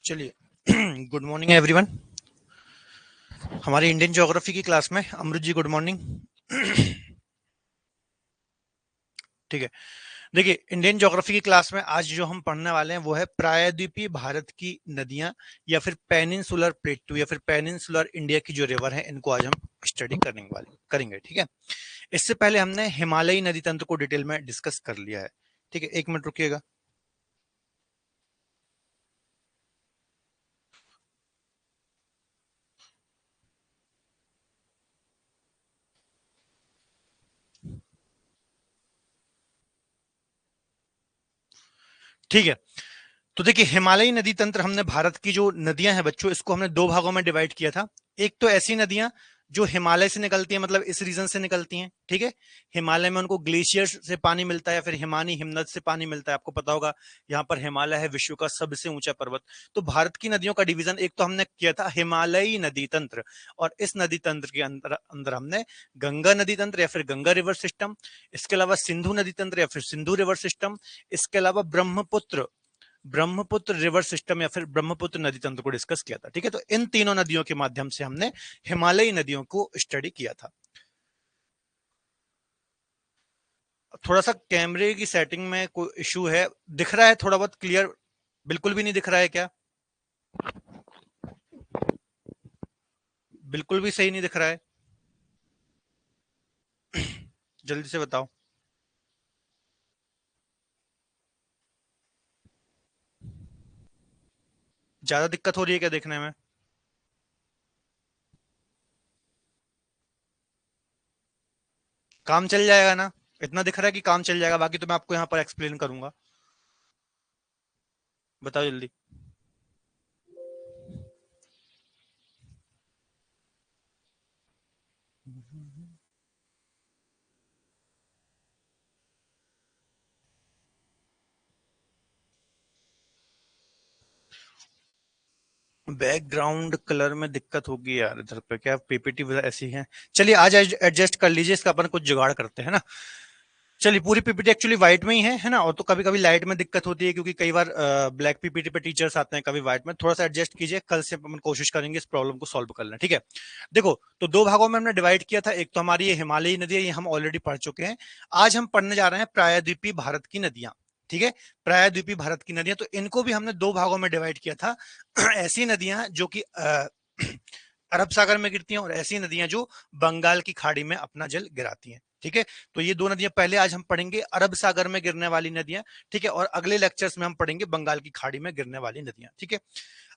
चलिए good morning everyone. हमारी Indian geography की क्लास में अमृत जी गुड मॉर्निंग। ठीक है, देखिए इंडियन ज्योग्राफी की क्लास में आज जो हम पढ़ने वाले हैं वो है प्रायद्वीपीय भारत की नदियां या फिर पेनिनसुलर प्लेटू या फिर पेनिनसुलर इंडिया की जो रिवर है इनको आज हम स्टडी करेंगे। ठीक है, इससे पहले हमने हिमालयी नदी तंत्र को डिटेल में डिस्कस कर लिया है। ठीक है, एक मिनट रुकिएगा। ठीक है, तो देखिए हिमालयी नदी तंत्र हमने भारत की जो नदियां हैं बच्चों इसको हमने दो भागों में डिवाइड किया था। एक तो ऐसी नदियां जो हिमालय से निकलती हैं, मतलब इस रीजन से निकलती हैं। ठीक है, हिमालय में उनको ग्लेशियर से पानी मिलता है या फिर हिमानी हिमनद से पानी मिलता है। आपको पता होगा यहाँ पर हिमालय है विश्व का सबसे ऊंचा पर्वत। तो भारत की नदियों का डिवीजन एक तो हमने किया था हिमालयी नदी तंत्र, और इस नदी तंत्र के अंदर अंदर हमने गंगा नदी तंत्र या फिर गंगा रिवर सिस्टम, इसके अलावा सिंधु नदी तंत्र या फिर सिंधु रिवर सिस्टम, इसके अलावा ब्रह्मपुत्र रिवर सिस्टम या फिर ब्रह्मपुत्र नदी तंत्र को डिस्कस किया था। ठीक है, तो इन तीनों नदियों के माध्यम से हमने हिमालयी नदियों को स्टडी किया था। थोड़ा सा कैमरे की सेटिंग में कोई इशू है, दिख रहा है थोड़ा बहुत क्लियर? बिल्कुल भी नहीं दिख रहा है क्या? बिल्कुल भी सही नहीं दिख रहा है? जल्दी से बताओ। ज्यादा दिक्कत हो रही है क्या देखने में? काम चल जाएगा ना? इतना दिख रहा है कि काम चल जाएगा, बाकी तो मैं आपको यहाँ पर एक्सप्लेन करूंगा। बताओ जल्दी। बैकग्राउंड कलर में दिक्कत होगी यार, इधर पे क्या पीपीटी ऐसी है। चलिए आज एडजस्ट कर लीजिए, इसका अपन कुछ जुगाड़ करते हैं ना। चलिए, पूरी पीपीटी एक्चुअली व्हाइट में ही है ना, और तो कभी कभी लाइट में दिक्कत होती है क्योंकि कई बार ब्लैक पीपीटी पे टीचर्स आते हैं, कभी व्हाइट में। थोड़ा सा एडजस्ट कीजिए, कल से अपन कोशिश करेंगे इस प्रॉब्लम को सॉल्व कर लें। ठीक है, देखो तो दो भागों में हमने डिवाइड किया था। एक तो हमारी ये हिमालयी नदी है, ये हम ऑलरेडी पढ़ चुके हैं। आज हम पढ़ने जा रहे हैं प्रायद्वीपीय भारत की नदियां। ठीक है, प्रायद्वीपीय भारत की नदियां, तो इनको भी हमने दो भागों में डिवाइड किया था। ऐसी नदियां जो कि अरब सागर में गिरती हैं, और ऐसी नदियां जो बंगाल की खाड़ी में अपना जल गिराती हैं। ठीक है, तो ये दो नदियां पहले आज हम पढ़ेंगे, अरब सागर में गिरने वाली नदियां। ठीक है, और अगले लेक्चर्स में हम पढ़ेंगे बंगाल की खाड़ी में गिरने वाली नदियां। ठीक है,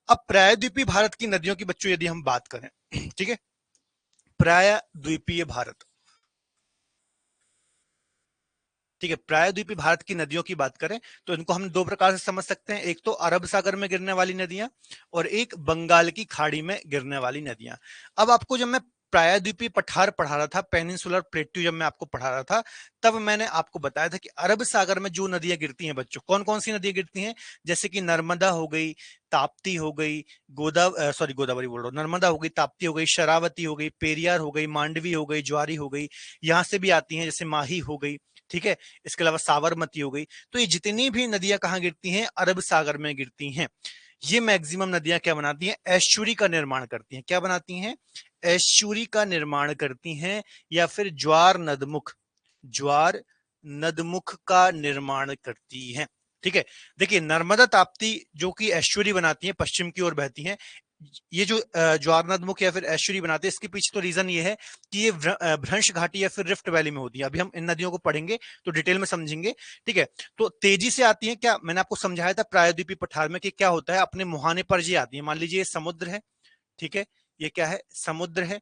अब प्रायद्वीपीय भारत की नदियों की बच्चों यदि हम बात करें, ठीक है, प्रायद्वीपीय भारत, ठीक है, प्रायद्वीपीय भारत की नदियों की बात करें तो इनको हम दो प्रकार से समझ सकते हैं। एक तो अरब सागर में गिरने वाली नदियां, और एक बंगाल की खाड़ी में गिरने वाली नदियां। अब आपको जब मैं प्रायद्वीपीय पठार पढ़ा रहा था, पेनिनसुलर प्लेट्यू जब मैं आपको पढ़ा रहा था, तब मैंने आपको बताया था कि अरब सागर में जो नदियां गिरती हैं बच्चों, कौन कौन सी नदियां गिरती हैं, जैसे कि नर्मदा हो गई, ताप्ती हो गई, गोदावरी बोल रहा हूँ, नर्मदा हो गई, ताप्ती हो गई, शरावती हो गई, पेरियार हो गई, मांडवी हो गई, ज्वारी हो गई, यहाँ से भी आती हैं जैसे माही हो गई। ठीक है, इसके अलावा साबरमती हो गई। तो ये जितनी भी नदियां कहाँ गिरती हैं, अरब सागर में गिरती हैं। ये मैक्सिमम नदियां क्या बनाती हैं, एस्चुरी का निर्माण करती हैं। क्या बनाती हैं? एस्चुरी का निर्माण करती हैं, या फिर ज्वार नदमुख का निर्माण करती हैं। ठीक है, देखिए नर्मदा ताप्ती जो कि एस्चुरी बनाती है, पश्चिम की ओर बहती हैं। ये जो ज्वार नदमुख या फिर एस्चुरी बनाते हैं, इसके पीछे तो रीजन ये है कि ये भ्रंश घाटी या फिर रिफ्ट वैली में होती है। अभी हम इन नदियों को पढ़ेंगे तो डिटेल में समझेंगे। ठीक है, तो तेजी से आती है, क्या मैंने आपको समझाया था प्रायद्वीपीय पठार में कि क्या होता है, अपने मुहाने पर ये आती है। मान लीजिए ये समुद्र है, ठीक है, ये क्या है, समुद्र है।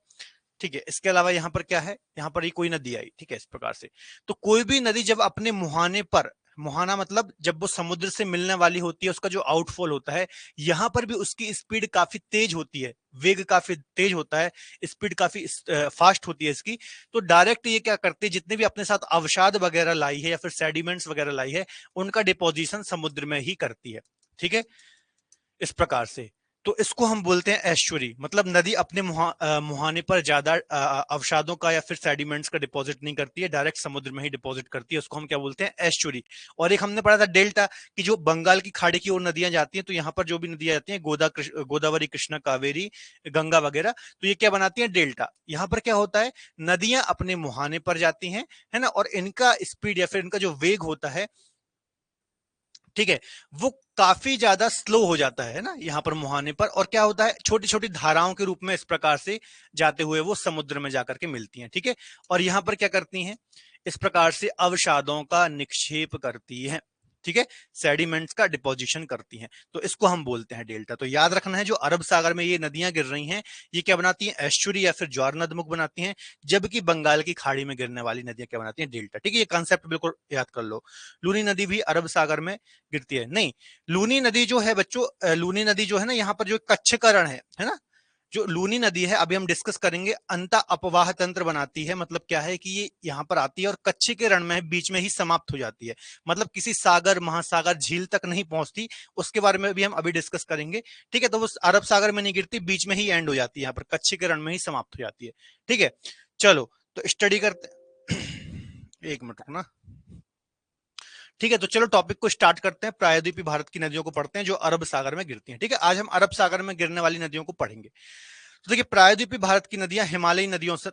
ठीक है, इसके अलावा यहाँ पर क्या है, यहाँ पर ही कोई नदी आई। ठीक है, इस प्रकार से तो कोई भी नदी जब अपने मुहाने पर, मुहाना मतलब जब वो समुद्र से मिलने वाली होती है, उसका जो आउटफॉल होता है, यहां पर भी उसकी स्पीड काफी तेज होती है, वेग काफी तेज होता है, स्पीड काफी फास्ट होती है इसकी। तो डायरेक्ट ये क्या करती है, जितने भी अपने साथ अवसाद वगैरह लाई है या फिर सेडिमेंट्स वगैरह लाई है, उनका डिपोजिशन समुद्र में ही करती है। ठीक है, इस प्रकार से तो इसको हम बोलते हैं एस्चुरी, मतलब नदी अपने मुहाने पर ज्यादा अवसादों का या फिर सेडिमेंट्स का डिपॉजिट नहीं करती है, डायरेक्ट समुद्र में ही डिपॉजिट करती है, उसको हम क्या बोलते हैं, एस्चुरी। और एक हमने पढ़ा था डेल्टा, कि जो बंगाल की खाड़ी की ओर नदियां जाती हैं, तो यहाँ पर जो भी नदियां जाती हैं, गोदावरी, कृष्णा, कावेरी, गंगा वगैरह, तो ये क्या बनाती हैं, डेल्टा। यहाँ पर क्या होता है, नदियां अपने मुहाने पर जाती हैं, है ना, और इनका स्पीड या फिर इनका जो वेग होता है, ठीक है, वो काफी ज्यादा स्लो हो जाता है ना यहाँ पर मुहाने पर, और क्या होता है, छोटी छोटी धाराओं के रूप में इस प्रकार से जाते हुए वो समुद्र में जाकर के मिलती हैं, ठीक है। और यहाँ पर क्या करती हैं, इस प्रकार से अवसादों का निक्षेप करती है, ठीक है, सेडिमेंट्स का डिपोजिशन करती हैं, तो इसको हम बोलते हैं डेल्टा। तो याद रखना है, जो अरब सागर में ये नदियां गिर रही हैं, ये क्या बनाती हैं, एस्चुरी या फिर ज्वार नदमुख बनाती हैं, जबकि बंगाल की खाड़ी में गिरने वाली नदियां क्या बनाती हैं, डेल्टा, ठीक है। ये कॉन्सेप्ट बिल्कुल याद कर लो। लूनी नदी भी अरब सागर में गिरती है, नहीं, लूनी नदी जो है बच्चों, लूनी नदी जो है ना, यहाँ पर जो कच्छ का रण है ना, जो लूनी नदी है, अभी हम डिस्कस करेंगे, अंता अपवाह तंत्र बनाती है, मतलब क्या है कि ये यहाँ पर आती है और कच्छ के रण में बीच में ही समाप्त हो जाती है, मतलब किसी सागर, महासागर, झील तक नहीं पहुंचती, उसके बारे में भी हम अभी डिस्कस करेंगे, ठीक है। तो वो अरब सागर में नहीं गिरती, बीच में ही एंड हो जाती है, यहाँ पर कच्छ के रण में ही समाप्त हो जाती है, ठीक है। चलो, तो स्टडी करते एक मिनट रुकना, ठीक है। तो चलो टॉपिक को स्टार्ट करते हैं, प्रायद्वीपीय भारत की नदियों को पढ़ते हैं जो अरब सागर में गिरती हैं, ठीक है। आज हम अरब सागर में गिरने वाली नदियों को पढ़ेंगे। तो देखिए, प्रायद्वीपीय भारत की नदियां हिमालयी नदियों से,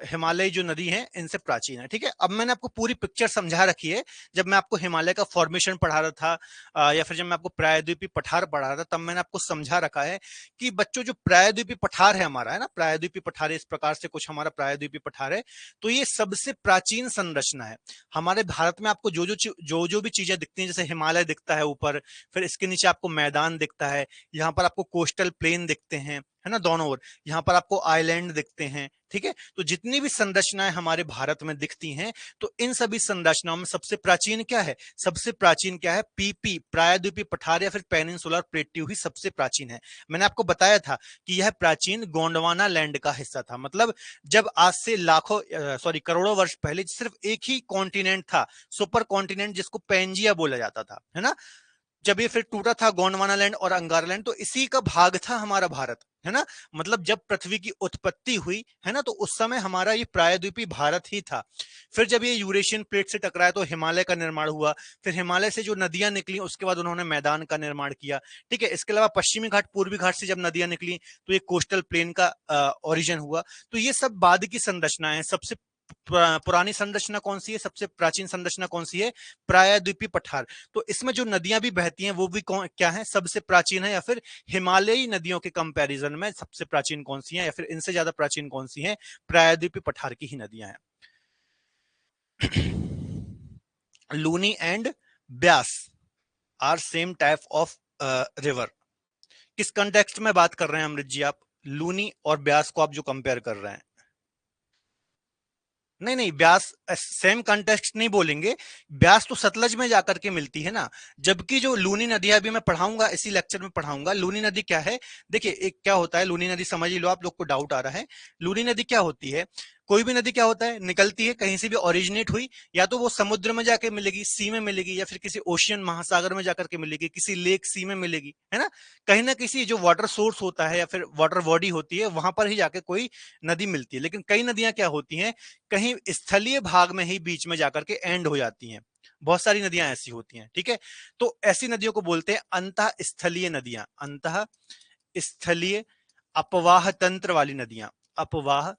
हिमालयी जो नदी है इनसे प्राचीन है, ठीक है। अब मैंने आपको पूरी पिक्चर समझा रखी है, जब मैं आपको हिमालय का फॉर्मेशन पढ़ा रहा था, या फिर जब मैं आपको प्रायद्वीपीय पठार पढ़ा रहा था, तब मैंने आपको समझा रखा है कि बच्चों, जो प्रायद्वीपीय पठार है हमारा, है ना, प्रायद्वीपीय पठार इस प्रकार से कुछ हमारा प्रायद्वीपीय पठार है, तो ये सबसे प्राचीन संरचना है हमारे भारत में। आपको जो भी चीजें दिखती हैं, जैसे हिमालय दिखता है ऊपर, फिर इसके नीचे आपको मैदान दिखता है, यहाँ पर आपको कोस्टल प्लेन दिखते हैं, है ना, दोनों ओर, यहाँ पर आपको आइलैंड दिखते हैं, ठीक है। तो जितनी भी संरचनाएं हमारे भारत में दिखती हैं, तो इन सभी संरचनाओं में सबसे प्राचीन क्या है, सबसे प्राचीन क्या है, पीपी, प्रायद्वीपीय पठार या फिर पेनिनसुलर प्लेट्यू ही सबसे प्राचीन है। मैंने आपको बताया था कि यह प्राचीन गोंडवाना लैंड का हिस्सा था, मतलब जब आज से लाखों, सॉरी, करोड़ों वर्ष पहले सिर्फ एक ही कॉन्टिनेंट था, सुपर कॉन्टिनेंट, जिसको पेंजिया बोला जाता था, है ना। जब ये फिर टूटा था गोंडवाना लैंड और अंगारा लैंड, तो इसी का भाग था हमारा भारत, है ना। मतलब जब पृथ्वी की उत्पत्ति हुई, है ना, तो उस समय हमारा ये प्रायद्वीपीय भारत ही था। फिर जब ये यूरेशियन प्लेट से टकराया तो हिमालय का निर्माण हुआ, फिर हिमालय से जो नदियां निकली उसके बाद उन्होंने मैदान का निर्माण किया, ठीक है। इसके अलावा पश्चिमी घाट, पूर्वी घाट से जब नदियां निकली तो ये कोस्टल प्लेन का ओरिजिन हुआ। तो ये सब बाद की संरचनाएं। सबसे पुरानी संरचना कौन सी है, सबसे प्राचीन संरचना कौन सी है, प्रायद्वीपीय पठार। तो इसमें जो नदियां भी बहती हैं वो भी क्या है, सबसे प्राचीन है, या फिर हिमालयी नदियों के कंपैरिजन में सबसे प्राचीन कौन सी हैं, या फिर इनसे ज्यादा प्राचीन कौन सी हैं, प्रायद्वीपीय पठार की ही नदियां हैं। Luni and Beas are same type of river. किस कंटेक्स्ट में बात कर रहे हैं अमृत जी आप, लूनी और ब्यास को आप जो कंपेयर कर रहे हैं? नहीं नहीं, ब्यास सेम कंटेक्स्ट नहीं बोलेंगे, ब्यास तो सतलज में जाकर के मिलती है ना, जबकि जो लूनी नदी है, अभी मैं पढ़ाऊंगा, इसी लेक्चर में पढ़ाऊंगा लूनी नदी क्या है। देखिए, एक क्या होता है, लूनी नदी समझ ही लो, आप लोग को डाउट आ रहा है। लूनी नदी क्या होती है, कोई भी नदी क्या होता है, निकलती है कहीं से भी ओरिजिनेट हुई, या तो वो समुद्र में जाके मिलेगी, सी में मिलेगी, या फिर किसी ओशियन, महासागर में जाकर के मिलेगी, किसी लेक, सी में मिलेगी, है ना किसी जो वाटर सोर्स होता है या फिर वाटर बॉडी होती है, वहां पर ही जाके कोई नदी मिलती है। लेकिन कई नदियां क्या होती हैं, कहीं स्थलीय भाग में ही बीच में जाकर के एंड हो जाती हैं। बहुत सारी नदियां ऐसी होती हैं, ठीक है। तो ऐसी नदियों को बोलते हैं अंतः स्थलीय नदियां, अंतः स्थलीय अपवाह तंत्र वाली नदियां, अपवाह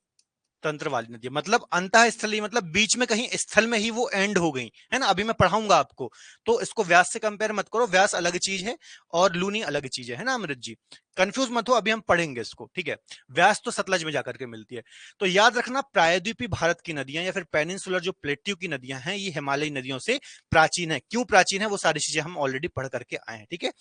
तंत्र वाली नदी, मतलब अंतः स्थलीय, मतलब बीच में कहीं स्थल में ही वो एंड हो गई, है ना। अभी मैं पढ़ाऊंगा आपको, तो इसको व्यास से कंपेयर मत करो, व्यास अलग चीज है और लूनी अलग चीज है ना अमृत जी, कंफ्यूज मत हो, अभी हम पढ़ेंगे इसको, ठीक है। व्यास तो सतलज में जाकर के मिलती है। तो याद रखना, प्रायद्वीपीय भारत की नदियां या फिर पेनिनसुलर जो प्लेट्यू की नदियां हैं, ये हिमालयी नदियों से प्राचीन है। क्यों प्राचीन है, वो सारी चीजें हम ऑलरेडी पढ़ करके आए हैं, ठीक है।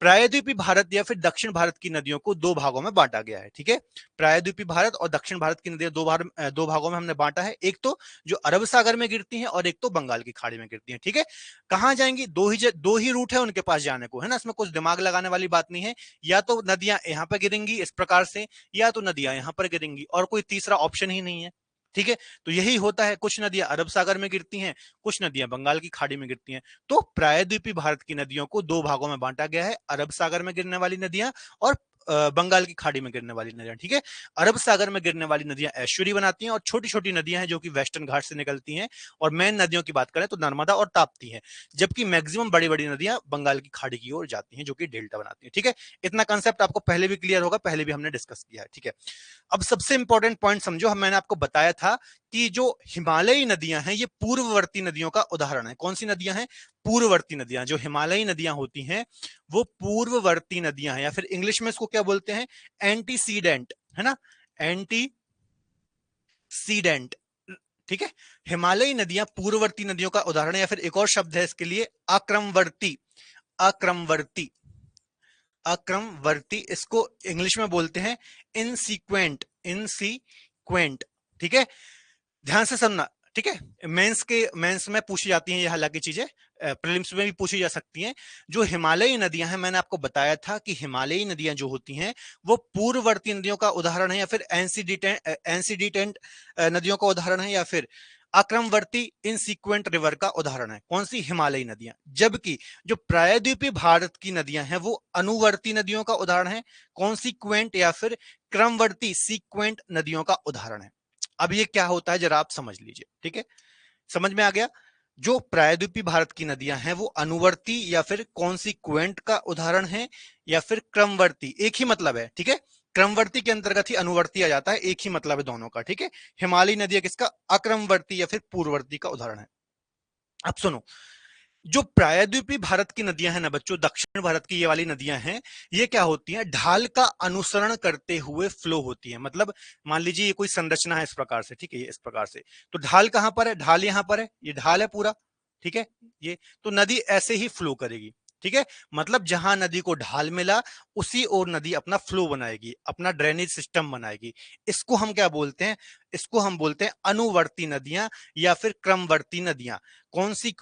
प्रायद्वीपीय भारत या फिर दक्षिण भारत की नदियों को दो भागों में बांटा गया है, ठीक है। प्रायद्वीपीय भारत और दक्षिण भारत की नदियां दो भागों में हमने बांटा है, एक तो जो अरब सागर में गिरती हैं और एक तो बंगाल की खाड़ी में गिरती हैं, ठीक है। कहां जाएंगी, दो ही रूट है उनके पास जाने को, है ना, इसमें कुछ दिमाग लगाने वाली बात नहीं है। या तो नदियां यहाँ पर गिरेंगी इस प्रकार से, या तो नदियां यहाँ पर गिरेंगी, और कोई तीसरा ऑप्शन ही नहीं है, ठीक है। तो यही होता है, कुछ नदियां अरब सागर में गिरती हैं, कुछ नदियां बंगाल की खाड़ी में गिरती हैं। तो प्रायद्वीपीय भारत की नदियों को दो भागों में बांटा गया है, अरब सागर में गिरने वाली नदियां और बंगाल की खाड़ी में गिरने वाली नदियां, ठीक है। अरब सागर में गिरने वाली नदियां एस्चुरी बनाती हैं, और छोटी छोटी नदियां हैं जो कि वेस्टर्न घाट से निकलती हैं, और मेन नदियों की बात करें तो नर्मदा और ताप्ती है, जबकि मैक्सिमम बड़ी बड़ी नदियां बंगाल की खाड़ी की ओर जाती हैं जो कि डेल्टा बनाती हैं, ठीक है। इतना कंसेप्ट आपको पहले भी क्लियर होगा, पहले भी हमने डिस्कस किया है, ठीक है। अब सबसे इंपॉर्टेंट पॉइंट समझो, मैंने आपको बताया था कि जो हिमालयी नदियां हैं ये पूर्ववर्ती नदियों का उदाहरण है। कौन सी नदियां हैं? पूर्ववर्ती नदियां। जो हिमालयी नदियां होती हैं वो पूर्ववर्ती नदियां हैं, या फिर इंग्लिश में इसको क्या बोलते हैं? एंटीसीडेंट, है ना, एंटीसीडेंट, ठीक है। हिमालयी नदियां पूर्ववर्ती नदियों का उदाहरण है, या फिर एक और शब्द है इसके लिए, अक्रमवर्ती। अक्रमवर्ती, अक्रमवर्ती, इसको इंग्लिश में बोलते हैं इनसीक्वेंट, इनसीक्वेंट, ठीक है। ध्यान से सुनना, ठीक है। मेंस में पूछी जाती हैं ये हालांकि चीजें, प्रीलिम्स में भी पूछी जा सकती हैं। जो हिमालयी नदियां हैं, मैंने आपको बताया था कि हिमालयी नदियां जो होती हैं वो पूर्ववर्ती नदियों का उदाहरण है, या फिर एंसीडिटेंट नदियों का उदाहरण है, या फिर अक्रमवर्ती इनसीक्वेंट रिवर का उदाहरण है। कौन सी? हिमालयी नदियां। जबकि जो प्रायद्वीपीय भारत की नदियां हैं वो अनुवर्ती नदियों का उदाहरण है। कौन सी? क्वेंट या फिर क्रमवर्ती सीक्वेंट नदियों का उदाहरण है। अब ये क्या होता है जरा आप समझ लीजिए, ठीक है। समझ में आ गया? जो प्रायद्वीपीय भारत की नदियां हैं वो अनुवर्ती या फिर कॉन्सिक्वेंट का उदाहरण है, या फिर क्रमवर्ती, एक ही मतलब है, ठीक है। क्रमवर्ती के अंतर्गत ही अनुवर्ती आ जाता है, एक ही मतलब है दोनों का, ठीक है। हिमालयी नदियां किसका? अक्रमवर्ती या फिर पूर्ववर्ती का उदाहरण है। अब सुनो, जो प्रायद्वीपीय भारत की नदियां हैं ना बच्चों, दक्षिण भारत की ये वाली नदियां हैं, ये क्या होती हैं? ढाल का अनुसरण करते हुए फ्लो होती है। मतलब मान लीजिए ये कोई संरचना है इस प्रकार से, ठीक है, ये इस प्रकार से, तो ढाल कहां पर है? ढाल यहां पर है, ये ढाल है पूरा, ठीक है। ये तो नदी ऐसे ही फ्लो करेगी, ठीक है। मतलब जहां नदी को ढाल मिला उसी ओर नदी अपना फ्लो बनाएगी, अपना ड्रेनेज सिस्टम बनाएगी। इसको हम क्या बोलते हैं? इसको हम बोलते हैं अनुवर्ती नदियां या फिर क्रमवर्ती नदियां। कौन सी?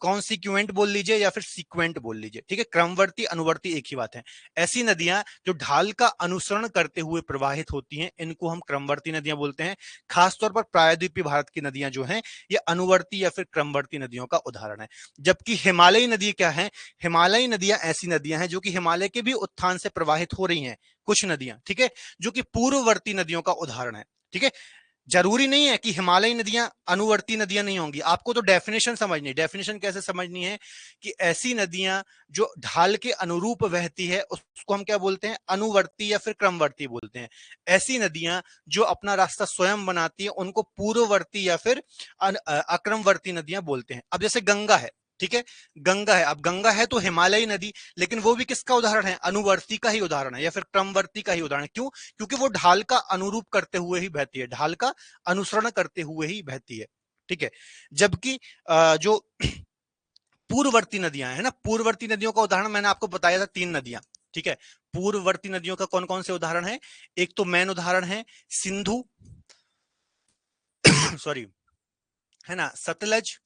कॉन्सिक्वेंट बोल लीजिए या फिर सीक्वेंट बोल लीजिए, ठीक है। क्रमवर्ती अनुवर्ती एक ही बात है। ऐसी नदियां जो ढाल का अनुसरण करते हुए प्रवाहित होती हैं इनको हम क्रमवर्ती नदियां बोलते हैं। खासतौर पर प्रायद्वीपीय भारत की नदियां जो हैं ये अनुवर्ती या फिर क्रमवर्ती नदियों का उदाहरण है। जबकि हिमालयी नदी क्या है? हिमालयी नदियां ऐसी नदियां हैं जो कि हिमालय के भी उत्थान से प्रवाहित हो रही हैं, कुछ नदियां, ठीक है, जो कि पूर्ववर्ती नदियों का उदाहरण है, ठीक है। जरूरी नहीं है कि हिमालयी नदियां अनुवर्ती नदियां नहीं होंगी, आपको तो डेफिनेशन समझनी है। डेफिनेशन कैसे समझनी है? कि ऐसी नदियां जो ढाल के अनुरूप बहती है उसको हम क्या बोलते हैं? अनुवर्ती या फिर क्रमवर्ती बोलते हैं। ऐसी नदियां जो अपना रास्ता स्वयं बनाती है उनको पूर्ववर्ती या फिर अक्रमवर्ती नदियां बोलते हैं। अब जैसे गंगा है, ठीक है, गंगा है। अब गंगा है तो हिमालयी नदी, लेकिन वो भी किसका उदाहरण है? अनुवर्ती का ही उदाहरण है या फिर क्रमवर्ती का ही उदाहरण है। क्यों? क्योंकि वो ढाल का अनुरूप करते हुए ही बहती है, ढाल का अनुसरण करते हुए ही बहती है, ठीक है। जबकि जो पूर्ववर्ती नदियां है ना, पूर्ववर्ती नदियों का उदाहरण मैंने आपको बताया था, 3 नदियां, ठीक है। पूर्ववर्ती नदियों का कौन कौन से उदाहरण है? एक तो मेन उदाहरण है सिंधु, सॉरी, है ना, सतलज,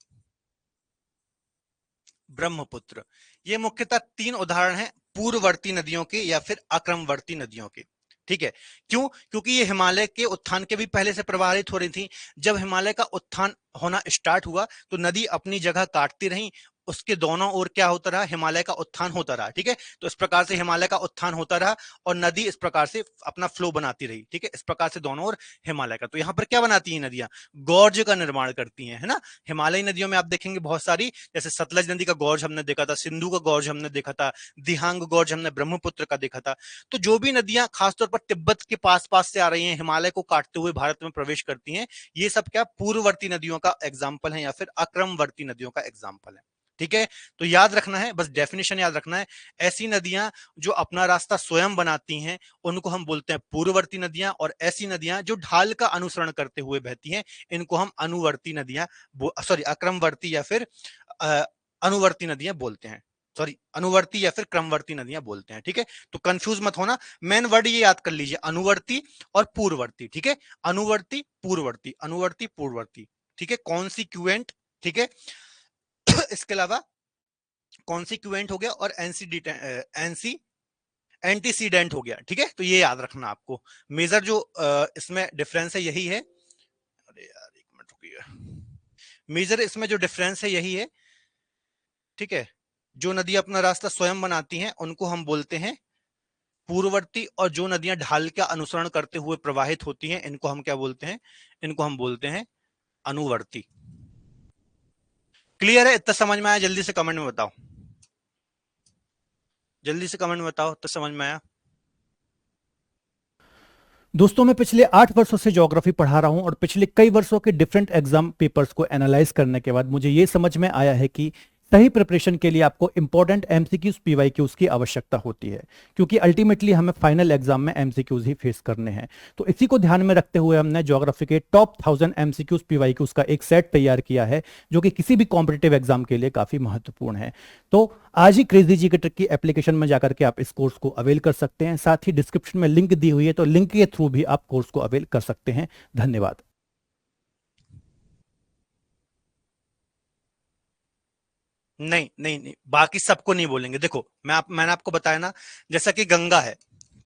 ब्रह्मपुत्र। ये मुख्यतः 3 उदाहरण हैं पूर्ववर्ती नदियों के या फिर अक्रमवर्ती नदियों के, ठीक है। क्यों? क्योंकि ये हिमालय के उत्थान के भी पहले से प्रभावित हो रही थी। जब हिमालय का उत्थान होना स्टार्ट हुआ तो नदी अपनी जगह काटती रही, उसके दोनों ओर क्या होता रहा? हिमालय का उत्थान होता रहा, ठीक है। तो इस प्रकार से हिमालय का उत्थान होता रहा और नदी इस प्रकार से अपना फ्लो बनाती रही, ठीक है। इस प्रकार से दोनों ओर हिमालय का, तो यहां पर क्या बनाती है नदियां? गॉर्ज का निर्माण करती हैं, है ना। हिमालयी नदियों में आप देखेंगे बहुत सारी, जैसे सतलज नदी का गॉर्ज हमने देखा था, सिंधु का गॉर्ज हमने देखा था, दिहांग गॉर्ज हमने ब्रह्मपुत्र का देखा था। तो जो भी नदियां खासतौर पर तिब्बत के पास पास से आ रही हैं, हिमालय को काटते हुए भारत में प्रवेश करती हैं, ये सब क्या पूर्ववर्ती नदियों का एग्जाम्पल है या फिर अक्रमवर्ती नदियों का एग्जाम्पल है, ठीक है। तो याद रखना है, बस डेफिनेशन याद रखना है। ऐसी नदियां जो अपना रास्ता स्वयं बनाती हैं उनको हम बोलते हैं पूर्ववर्ती नदियां, और ऐसी नदियां जो ढाल का अनुसरण करते हुए बहती हैं इनको हम अनुवर्ती नदियां, सॉरी, अक्रमवर्ती या फिर अ, अनुवर्ती नदियां बोलते हैं। सॉरी, अनुवर्ती या फिर क्रमवर्ती नदियां बोलते हैं, ठीक है। तो कंफ्यूज मत होना, मेन वर्ड ये याद कर लीजिए, अनुवर्ती और पूर्ववर्ती, ठीक है। अनुवर्ती पूर्ववर्ती, अनुवर्ती पूर्ववर्ती, ठीक है। कॉन्सिक्वेंट, ठीक है। इसके अलावा कॉन्सिक्वेंट हो गया और एनसी एंटीसीडेंट हो गया, ठीक है। तो ये याद रखना आपको। मेजर जो इसमें डिफरेंस है यही है। अरे यार, एक मिनट रुकिए। मेजर इसमें जो डिफरेंस है यही है, ठीक है। जो नदी अपना रास्ता स्वयं बनाती हैं उनको हम बोलते हैं पूर्ववर्ती, और जो नदियां ढाल का अनुसरण करते हुए प्रवाहित होती हैं इनको हम क्या बोलते हैं, इनको हम बोलते हैं अनुवर्ती। क्लियर है? इतना समझ में आया? जल्दी से कमेंट में बताओ, जल्दी से कमेंट में बताओ, तो समझ में आया? दोस्तों मैं पिछले 8 वर्षों से ज्योग्राफी पढ़ा रहा हूं और पिछले कई वर्षों के डिफरेंट एग्जाम पेपर्स को एनालाइज करने के बाद मुझे ये समझ में आया है कि सही प्रिपरेशन के लिए आपको इंपॉर्टेंट एमसीक्यूज पीवाईक्यूज की आवश्यकता होती है, क्योंकि अल्टीमेटली हमें फाइनल एग्जाम में एमसीक्यूज ही फेस करने हैं। तो इसी को ध्यान में रखते हुए हमने ज्योग्राफी के टॉप 1000 एमसीक्यूज पीवाईक्यूज का एक सेट तैयार किया है, जो कि किसी भी कॉम्पिटेटिव एग्जाम के लिए काफी महत्वपूर्ण है। तो आज ही क्रेजी जी के ट्रिक की एप्लीकेशन में जाकर के आप इस कोर्स को अवेल कर सकते हैं। साथ ही डिस्क्रिप्शन में लिंक दी हुई है, तो लिंक के थ्रू भी आप कोर्स को अवेल कर सकते हैं। धन्यवाद। नहीं नहीं नहीं, बाकी सबको नहीं बोलेंगे। देखो मैंने आपको बताया ना, जैसा कि गंगा है,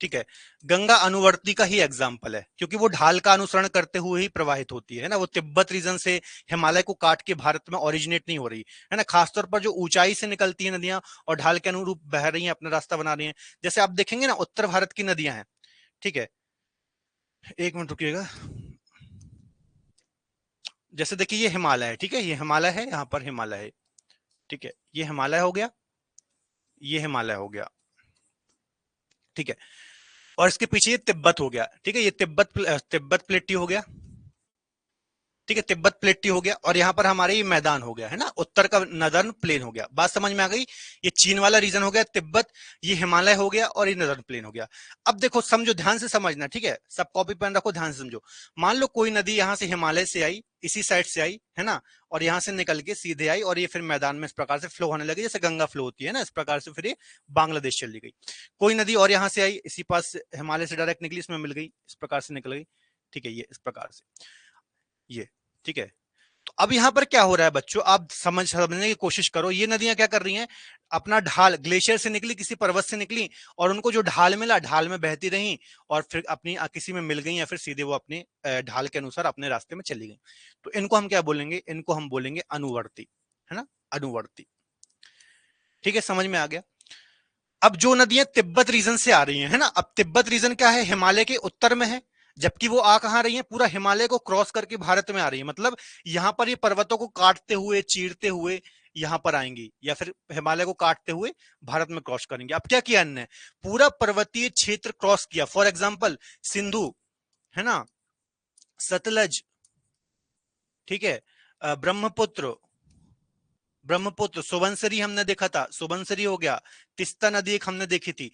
ठीक है, गंगा अनुवर्ती का ही एग्जाम्पल है, क्योंकि वो ढाल का अनुसरण करते हुए ही प्रवाहित होती है ना, वो तिब्बत रीजन से हिमालय को काट के भारत में ओरिजिनेट नहीं हो रही है ना। खासतौर पर जो ऊंचाई से निकलती है नदियां और ढाल के अनुरूप बह रही हैं, अपना रास्ता बना रही हैं। जैसे आप देखेंगे ना, उत्तर भारत की नदियां हैं, ठीक है, एक मिनट रुकिएगा। जैसे देखिए ये हिमालय है, ठीक है, ये हिमालय है, यहाँ पर हिमालय है, ठीक है, ये हिमालय हो गया, ये हिमालय हो गया, ठीक है, और इसके पीछे ये तिब्बत हो गया, ठीक है, ये तिब्बत प्लेटी हो गया, ठीक है, तिब्बत प्लेटी हो गया, और यहाँ पर हमारे ये मैदान हो गया है ना, उत्तर का नदर्न प्लेन हो गया। बात समझ में आ गई? ये चीन वाला रीजन हो गया तिब्बत, ये हिमालय हो गया, और ये नदर्न प्लेन हो गया। अब देखो समझो, ध्यान से समझना, ठीक है, सब कॉपी पेन रखो, ध्यान से समझो। मान लो कोई नदी यहाँ से हिमालय से आई, इसी साइड से आई है ना, और यहाँ से निकल के सीधे आई, और ये फिर मैदान में इस प्रकार से फ्लो होने लगी, जैसे गंगा फ्लो होती है ना, इस प्रकार से फिर ये बांग्लादेश चली गई। कोई नदी और यहाँ से आई, इसी पास हिमालय से डायरेक्ट निकली, इसमें मिल गई, इस प्रकार से निकल गई, ठीक है, ये इस प्रकार से, ये, ठीक है। तो अब यहां पर क्या हो रहा है बच्चों, आप समझने की कोशिश करो। ये नदियां क्या कर रही हैं, अपना ढाल, ग्लेशियर से निकली, किसी पर्वत से निकली, और उनको जो ढाल मिला, ढाल में बहती रही, और फिर अपनी किसी में मिल गई, या फिर सीधे वो अपने ढाल के अनुसार अपने रास्ते में चली गई। तो इनको हम क्या बोलेंगे, इनको हम बोलेंगे अनुवर्ती, है ना, अनुवर्ती। ठीक है, समझ में आ गया? अब जो नदियां तिब्बत रीजन से आ रही हैं, है ना, अब तिब्बत रीजन क्या है, हिमालय के उत्तर में है, जबकि वो आ कहां रही है, पूरा हिमालय को क्रॉस करके भारत में आ रही है। मतलब यहां पर ये पर्वतों को काटते हुए, चीरते हुए यहां पर आएंगी, या फिर हिमालय को काटते हुए भारत में क्रॉस करेंगे। अब क्या किया इनने, पूरा पर्वतीय क्षेत्र क्रॉस किया। फॉर एग्जाम्पल सिंधु, है ना, सतलज, ठीक है, ब्रह्मपुत्र, ब्रह्मपुत्र, सुबनसिरी हमने देखा था, सुबनसिरी हो गया, तिस्ता नदी एक हमने देखी थी,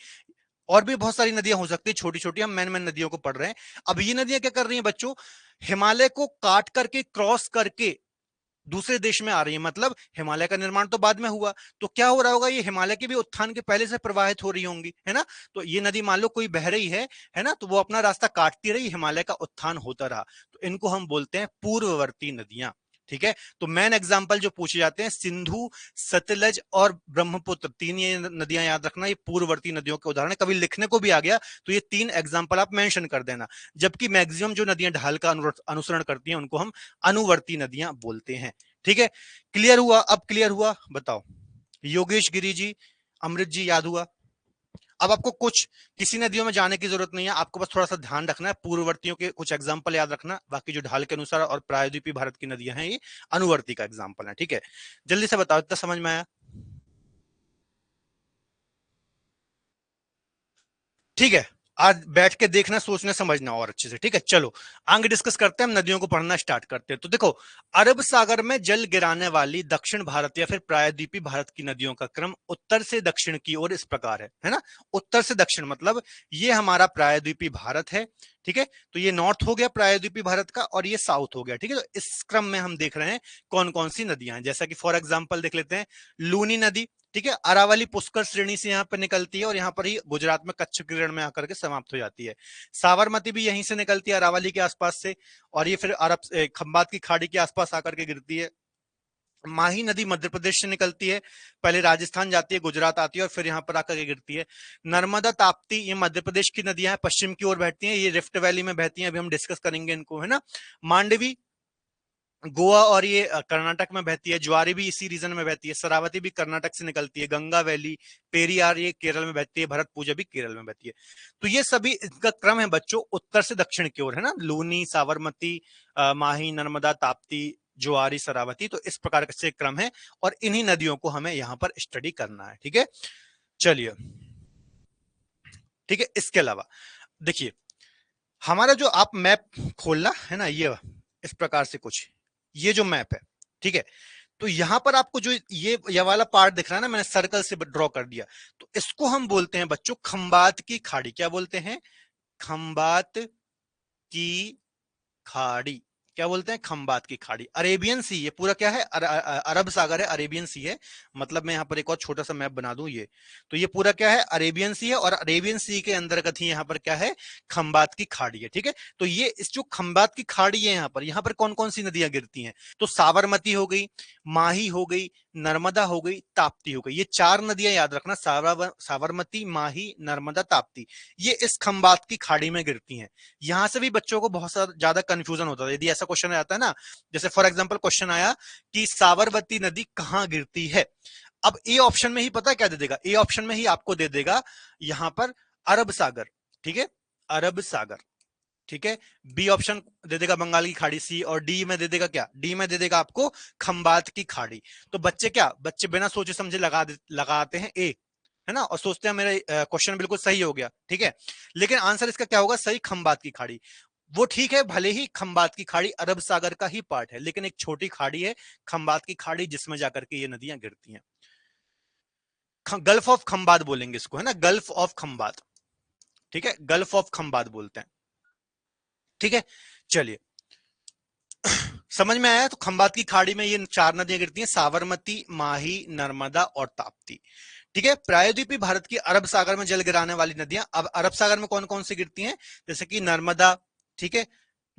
और भी बहुत सारी नदियां हो सकती है छोटी छोटी, हम मैन मैन नदियों को पढ़ रहे हैं। अब ये नदियां क्या कर रही हैं बच्चों, हिमालय को काट करके, क्रॉस करके दूसरे देश में आ रही है। मतलब हिमालय का निर्माण तो बाद में हुआ, तो क्या हो रहा होगा, ये हिमालय के भी उत्थान के पहले से प्रवाहित हो रही होंगी, है ना। तो ये नदी मान लो कोई बह रही है ना, तो वो अपना रास्ता काटती रही, हिमालय का उत्थान होता रहा, तो इनको हम बोलते हैं पूर्ववर्ती नदियां। ठीक है, तो मेन एग्जांपल जो पूछे जाते हैं, सिंधु, सतलज और ब्रह्मपुत्र, तीन ये नदियां याद रखना, ये पूर्ववर्ती नदियों के उदाहरण है। कभी लिखने को भी आ गया तो ये तीन एग्जांपल आप मेंशन कर देना। जबकि मैक्सिमम जो नदियां ढाल का अनुसरण करती हैं उनको हम अनुवर्ती नदियां बोलते हैं। ठीक है, क्लियर हुआ? अब क्लियर हुआ? बताओ योगेश गिरी जी, अमृत जी, याद हुआ? अब आपको कुछ किसी नदियों में जाने की जरूरत नहीं है, आपको बस थोड़ा सा ध्यान रखना है, पूर्ववर्तियों के कुछ एग्जाम्पल याद रखना, बाकी जो ढाल के अनुसार और प्रायद्वीपीय भारत की नदियां हैं ये अनुवर्ती का एग्जाम्पल है। ठीक है, जल्दी से बताओ, इतना समझ में आया? ठीक है, आज बैठ के देखना, सोचना, समझना और अच्छे से। ठीक है, चलो आगे डिस्कस करते हैं, हम नदियों को पढ़ना स्टार्ट करते हैं। तो देखो, अरब सागर में जल गिराने वाली दक्षिण भारत या फिर प्रायद्वीपीय भारत की नदियों का क्रम उत्तर से दक्षिण की ओर इस प्रकार है ना। उत्तर से दक्षिण मतलब ये हमारा प्रायद्वीपीय भारत है, ठीक है, तो ये नॉर्थ हो गया प्रायद्वीपीय भारत का, और ये साउथ हो गया। ठीक है, तो इस क्रम में हम देख रहे हैं कौन कौन सी नदियां हैं। जैसा कि फॉर एग्जाम्पल देख लेते हैं, लूनी नदी, ठीक है, अरावली पुष्कर श्रेणी से यहाँ पर निकलती है, और यहाँ पर ही गुजरात में कच्छ किरण में आकर के समाप्त हो जाती है। साबरमती भी यहीं से निकलती है, अरावली के आसपास से, और ये फिर अरब खंबात की खाड़ी के आसपास आकर के गिरती है। माही नदी मध्य प्रदेश से निकलती है, पहले राजस्थान जाती है, गुजरात आती है, और फिर यहाँ पर आकर के गिरती है। नर्मदा, ताप्ती, ये मध्य प्रदेश की नदियां हैं, पश्चिम की ओर बहती हैं, ये रिफ्ट वैली में बहती हैं, अभी हम डिस्कस करेंगे इनको, है ना। मांडवी, गोवा और ये कर्नाटक में बहती है, ज्वारी भी इसी रीजन में बहती है, शरावती भी कर्नाटक से निकलती है, गंगा वैली, पेरियार ये केरल में बहती है, भरत पूजा भी केरल में बहती है। तो ये सभी इनका क्रम है बच्चों उत्तर से दक्षिण की ओर, है ना, लूनी, साबरमती, माही, नर्मदा, ताप्ती, ज्वारी, शरावती, तो इस प्रकार से क्रम है और इन्हीं नदियों को हमें यहाँ पर स्टडी करना है। ठीक है, चलिए, ठीक है। इसके अलावा देखिए, हमारा जो आप मैप खोलना है ना, ये इस प्रकार से कुछ, ये जो मैप है, ठीक है, तो यहां पर आपको जो ये वाला पार्ट दिख रहा है ना, मैंने सर्कल से ड्रॉ कर दिया, तो इसको हम बोलते हैं बच्चों खंबात की खाड़ी। क्या बोलते हैं? खंबात की खाड़ी। क्या बोलते हैं? खंबात की खाड़ी। अरेबियन सी, ये पूरा क्या है? अरब सागर है, अरेबियन सी है। मतलब मैं यहाँ पर एक और छोटा सा मैप बना दूं, ये तो ये पूरा क्या है? अरेबियन सी है, और अरेबियन सी के अंतर्गत ही यहाँ पर क्या है? खंबात की खाड़ी है। ठीक है, तो ये इस जो खंबात की खाड़ी है, यहाँ पर कौन कौन सी नदियां गिरती हैं? तो साबरमती हो गई, माही हो गई, नर्मदा हो गई, ताप्ती हो गई। ये चार नदियां याद रखना, साबरमती, माही, नर्मदा, ताप्ती, ये इस खंबात की खाड़ी में गिरती हैं। यहां से भी बच्चों को बहुत ज्यादा कंफ्यूजन होता है यदि ऐसा क्वेश्चन आता है ना, जैसे फॉर एग्जांपल क्वेश्चन आया कि साबरमती नदी कहां गिरती है। अब ए ऑप्शन में ही पता क्या दे देगा? ए ऑप्शन में ही आपको दे देगा यहां पर अरब सागर। ठीक है, अरब सागर। ठीक है, बी ऑप्शन दे देगा बंगाल की खाड़ी, सी, और डी में दे देगा क्या? डी में दे देगा आपको खंबात की खाड़ी। तो बच्चे क्या, बच्चे बिना सोचे समझे लगाते हैं ए, है ना, और सोचते हैं मेरा क्वेश्चन बिल्कुल सही हो गया। ठीक है, लेकिन आंसर इसका क्या होगा? सही, खंबात की खाड़ी। वो ठीक है, भले ही खंबात की खाड़ी अरब सागर का ही पार्ट है, लेकिन एक छोटी खाड़ी है खंबात की खाड़ी, जिसमें जाकर के ये नदियां गिरती हैं। गल्फ ऑफ खंबात बोलेंगे इसको, है ना, गल्फ ऑफ खंबात। ठीक है, गल्फ ऑफ खंबात बोलते हैं। ठीक है, चलिए, समझ में आया? तो खंबात की खाड़ी में ये चार नदियां गिरती हैं, साबरमती, माही, नर्मदा और ताप्ती। ठीक है, प्रायद्वीपीय भारत की अरब सागर में जल गिराने वाली नदियां, अब अरब सागर में कौन कौन सी गिरती हैं? जैसे कि नर्मदा, ठीक है,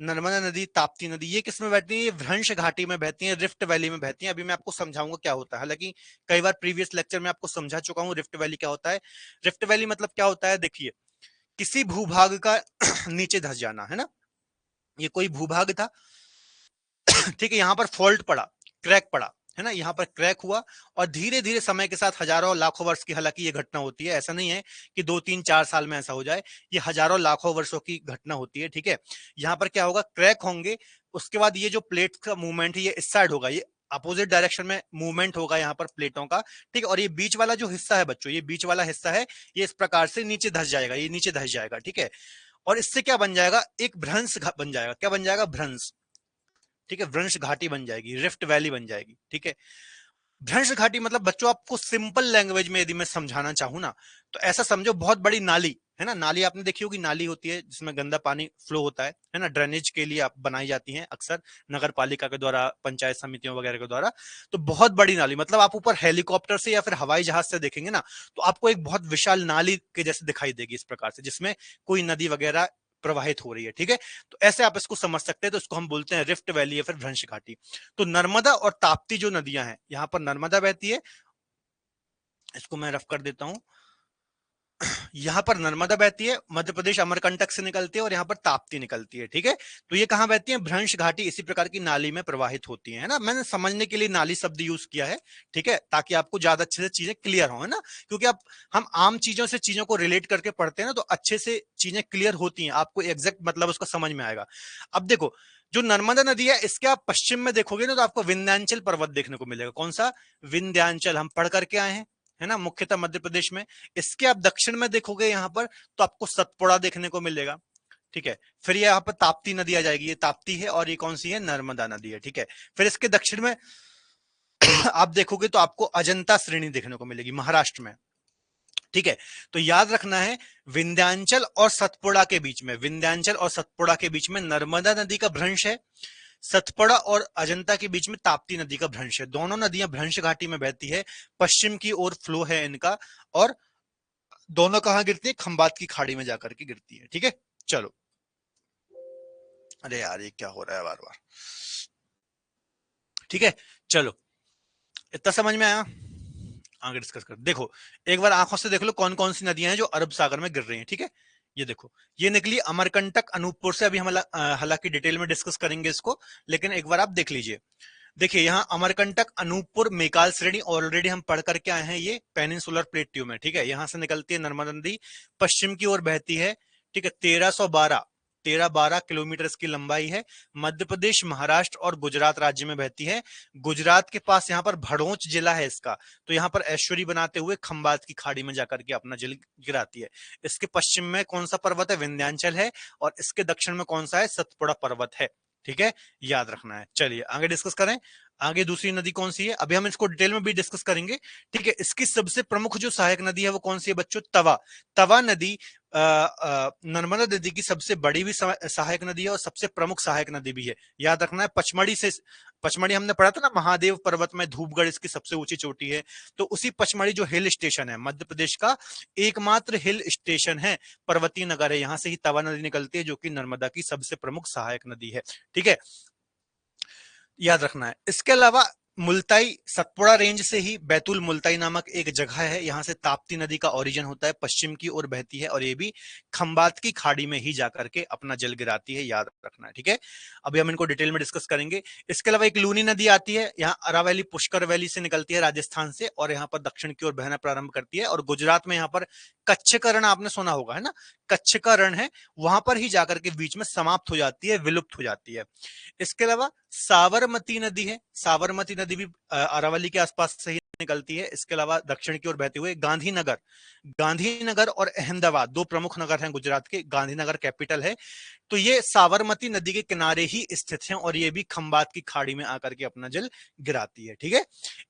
नर्मदा नदी, ताप्ती नदी, ये किस में बहती है? ये भ्रंश घाटी में बहती है, रिफ्ट वैली में बहती है। अभी मैं आपको समझाऊंगा क्या होता है, हालांकि कई बार प्रीवियस लेक्चर में आपको समझा चुका हूं रिफ्ट वैली क्या होता है। रिफ्ट वैली मतलब क्या होता है? देखिए, किसी भूभाग का नीचे धस जाना, है ना, ये कोई भूभाग था, ठीक है, यहां पर फॉल्ट पड़ा, क्रैक पड़ा, है ना, यहाँ पर क्रैक हुआ, और धीरे धीरे समय के साथ हजारों लाखों वर्ष की, हालांकि ये घटना होती है, ऐसा नहीं है कि 2 3 4 साल में ऐसा हो जाए, ये हजारों लाखों वर्षों की घटना होती है। ठीक है, यहाँ पर क्या होगा? क्रैक होंगे, उसके बाद ये जो प्लेट का मूवमेंट है ये इस साइड होगा, ये अपोजिट डायरेक्शन में मूवमेंट होगा यहाँ पर प्लेटों का। ठीक है, और ये बीच वाला जो हिस्सा है बच्चों, ये बीच वाला हिस्सा है, ये इस प्रकार से नीचे धस जाएगा, ये नीचे धस जाएगा। ठीक है, और इससे क्या बन जाएगा? एक भ्रंश बन जाएगा। क्या बन जाएगा? भ्रंश। ठीक है, भ्रंश घाटी बन जाएगी, रिफ्ट वैली बन जाएगी। ठीक है, भ्रंश घाटी मतलब बच्चों आपको सिंपल लैंग्वेज में यदि मैं समझाना चाहूं ना, तो ऐसा समझो, बहुत बड़ी नाली है ना, नाली आपने देखी होगी, नाली होती है जिसमें गंदा पानी फ्लो होता है ना, ड्रेनेज के लिए आप बनाई जाती हैं अक्सर नगर पालिका के द्वारा, पंचायत समितियों वगैरह के द्वारा। तो बहुत बड़ी नाली मतलब आप ऊपर हेलीकॉप्टर से या फिर हवाई जहाज से देखेंगे ना, तो आपको एक बहुत विशाल नाली के जैसे दिखाई देगी इस प्रकार से, जिसमें कोई नदी वगैरह प्रवाहित हो रही है। ठीक है, तो ऐसे आप इसको समझ सकते हैं, तो इसको हम बोलते हैं रिफ्ट वैली या फिर भ्रंश घाटी। तो नर्मदा और ताप्ती जो नदियां हैं, यहां पर नर्मदा बहती है, इसको मैं रफ कर देता हूं, यहां पर नर्मदा बहती है, मध्य प्रदेश अमरकंटक से निकलती है, और यहां पर ताप्ती निकलती है। ठीक है, तो ये कहां बहती है? भ्रंश घाटी इसी प्रकार की नाली में प्रवाहित होती है ना, मैंने समझने के लिए नाली शब्द यूज किया है। ठीक है, ताकि आपको ज्यादा अच्छे से चीजें क्लियर हो, है ना, क्योंकि आप हम आम चीजों से चीजों को रिलेट करके पढ़ते हैं ना, तो अच्छे से चीजें क्लियर होती हैं, आपको एग्जैक्ट मतलब उसका समझ में आएगा। अब देखो, जो नर्मदा नदी है, इसके आप पश्चिम में देखोगे ना, तो आपको विंध्याचल पर्वत देखने को मिलेगा। कौन सा? विंध्याचल, हम पढ़ करके आए हैं, है ना, मुख्यतः मध्य प्रदेश में। इसके आप दक्षिण में देखोगे यहाँ पर, तो आपको सतपुड़ा देखने को मिलेगा। ठीक है, फिर ये यहाँ पर ताप्ती नदी आ जाएगी, ये ताप्ती है, और ये कौन सी है? नर्मदा नदी है। ठीक है, फिर इसके दक्षिण में आप देखोगे तो आपको अजंता श्रेणी देखने को मिलेगी, महाराष्ट्र में। ठीक है, तो याद रखना है, विंध्याचल और सतपुड़ा के बीच में, विंध्याचल और सतपुड़ा के बीच में नर्मदा नदी का भ्रंश है, सतपड़ा और अजंता के बीच में ताप्ती नदी का भ्रंश है। दोनों नदियां भ्रंश घाटी में बहती है, पश्चिम की ओर फ्लो है इनका, और दोनों कहां गिरती है? खंबात की खाड़ी में जाकर के गिरती है। ठीक है, चलो, अरे यार ये क्या हो रहा है बार बार। ठीक है, चलो, इतना समझ में आया? आगे डिस्कस कर, देखो एक बार आंखों से देख लो कौन कौन सी नदियां हैं जो अरब सागर में गिर रही हैं। ठीक है, ये देखो, ये निकली अमरकंटक अनूपपुर से। अभी हम हालांकि डिटेल में डिस्कस करेंगे इसको, लेकिन एक बार आप देख लीजिए। देखिए यहाँ अमरकंटक अनूपपुर मेकाल श्रेणी ऑलरेडी हम पढ़ करके आए हैं, ये पेनिनसुलर प्लेट ट्यूब है, ठीक है। यहाँ से निकलती है नर्मदा नदी, पश्चिम की ओर बहती है, ठीक है। 1312 किलोमीटर इसकी लंबाई है। मध्य प्रदेश, महाराष्ट्र और गुजरात राज्य में बहती है। गुजरात के पास यहाँ पर भड़ोच जिला है इसका, तो यहाँ पर एस्चुरी बनाते हुए खंबात की खाड़ी में जाकर के अपना जल गिराती है। इसके पश्चिम में कौन सा पर्वत है? विंध्याचल है। और इसके दक्षिण में कौन सा है? सतपुड़ा पर्वत है, ठीक है, याद रखना है। चलिए आगे डिस्कस करें। आगे दूसरी नदी कौन सी है, अभी हम इसको डिटेल में भी डिस्कस करेंगे, ठीक है। इसकी सबसे प्रमुख जो सहायक नदी है वो कौन सी है बच्चों? तवा नदी नर्मदा नदी की सबसे बड़ी भी सहायक नदी है और सबसे प्रमुख सहायक नदी भी है, याद रखना है। पचमढ़ी हमने पढ़ा था ना, महादेव पर्वत में धूपगढ़ इसकी सबसे ऊंची चोटी है। तो उसी पचमढ़ी जो हिल स्टेशन है, मध्य प्रदेश का एकमात्र हिल स्टेशन है, पर्वतीय नगर है, यहां से ही तवा नदी निकलती है जो कि नर्मदा की सबसे प्रमुख सहायक नदी है, ठीक है, याद रखना है। इसके अलावा मुल्ताई, सतपुड़ा रेंज से ही बैतुल मुल्ताई नामक एक जगह है, यहां से ताप्ती नदी का ओरिजिन होता है, पश्चिम की ओर बहती है और ये भी खंबात की खाड़ी में ही जाकर के अपना जल गिराती है, याद रखना है, ठीक है। अभी हम इनको डिटेल में डिस्कस करेंगे। इसके अलावा एक लूनी नदी आती है, यहाँ अरावली पुष्कर वैली से निकलती है राजस्थान से, और यहाँ पर दक्षिण की ओर बहना प्रारंभ करती है। और गुजरात में यहाँ पर कच्छ का रण आपने सुना होगा, है ना, कच्छ का रण है, वहां पर ही जाकर के बीच में समाप्त हो जाती है, विलुप्त हो जाती है। इसके अलावा साबरमती नदी है, साबरमती नदी भी अरावली के आसपास से ही निकलती है। इसके अलावा दक्षिण की ओर बहते हुए गांधीनगर और अहमदाबाद दो प्रमुख नगर हैं गुजरात के, गांधीनगर कैपिटल है। तो ये साबरमती नदी के किनारे ही स्थित हैं और ये भी खंबात की खाड़ी में आकर के अपना जल गिराती है, ठीक है।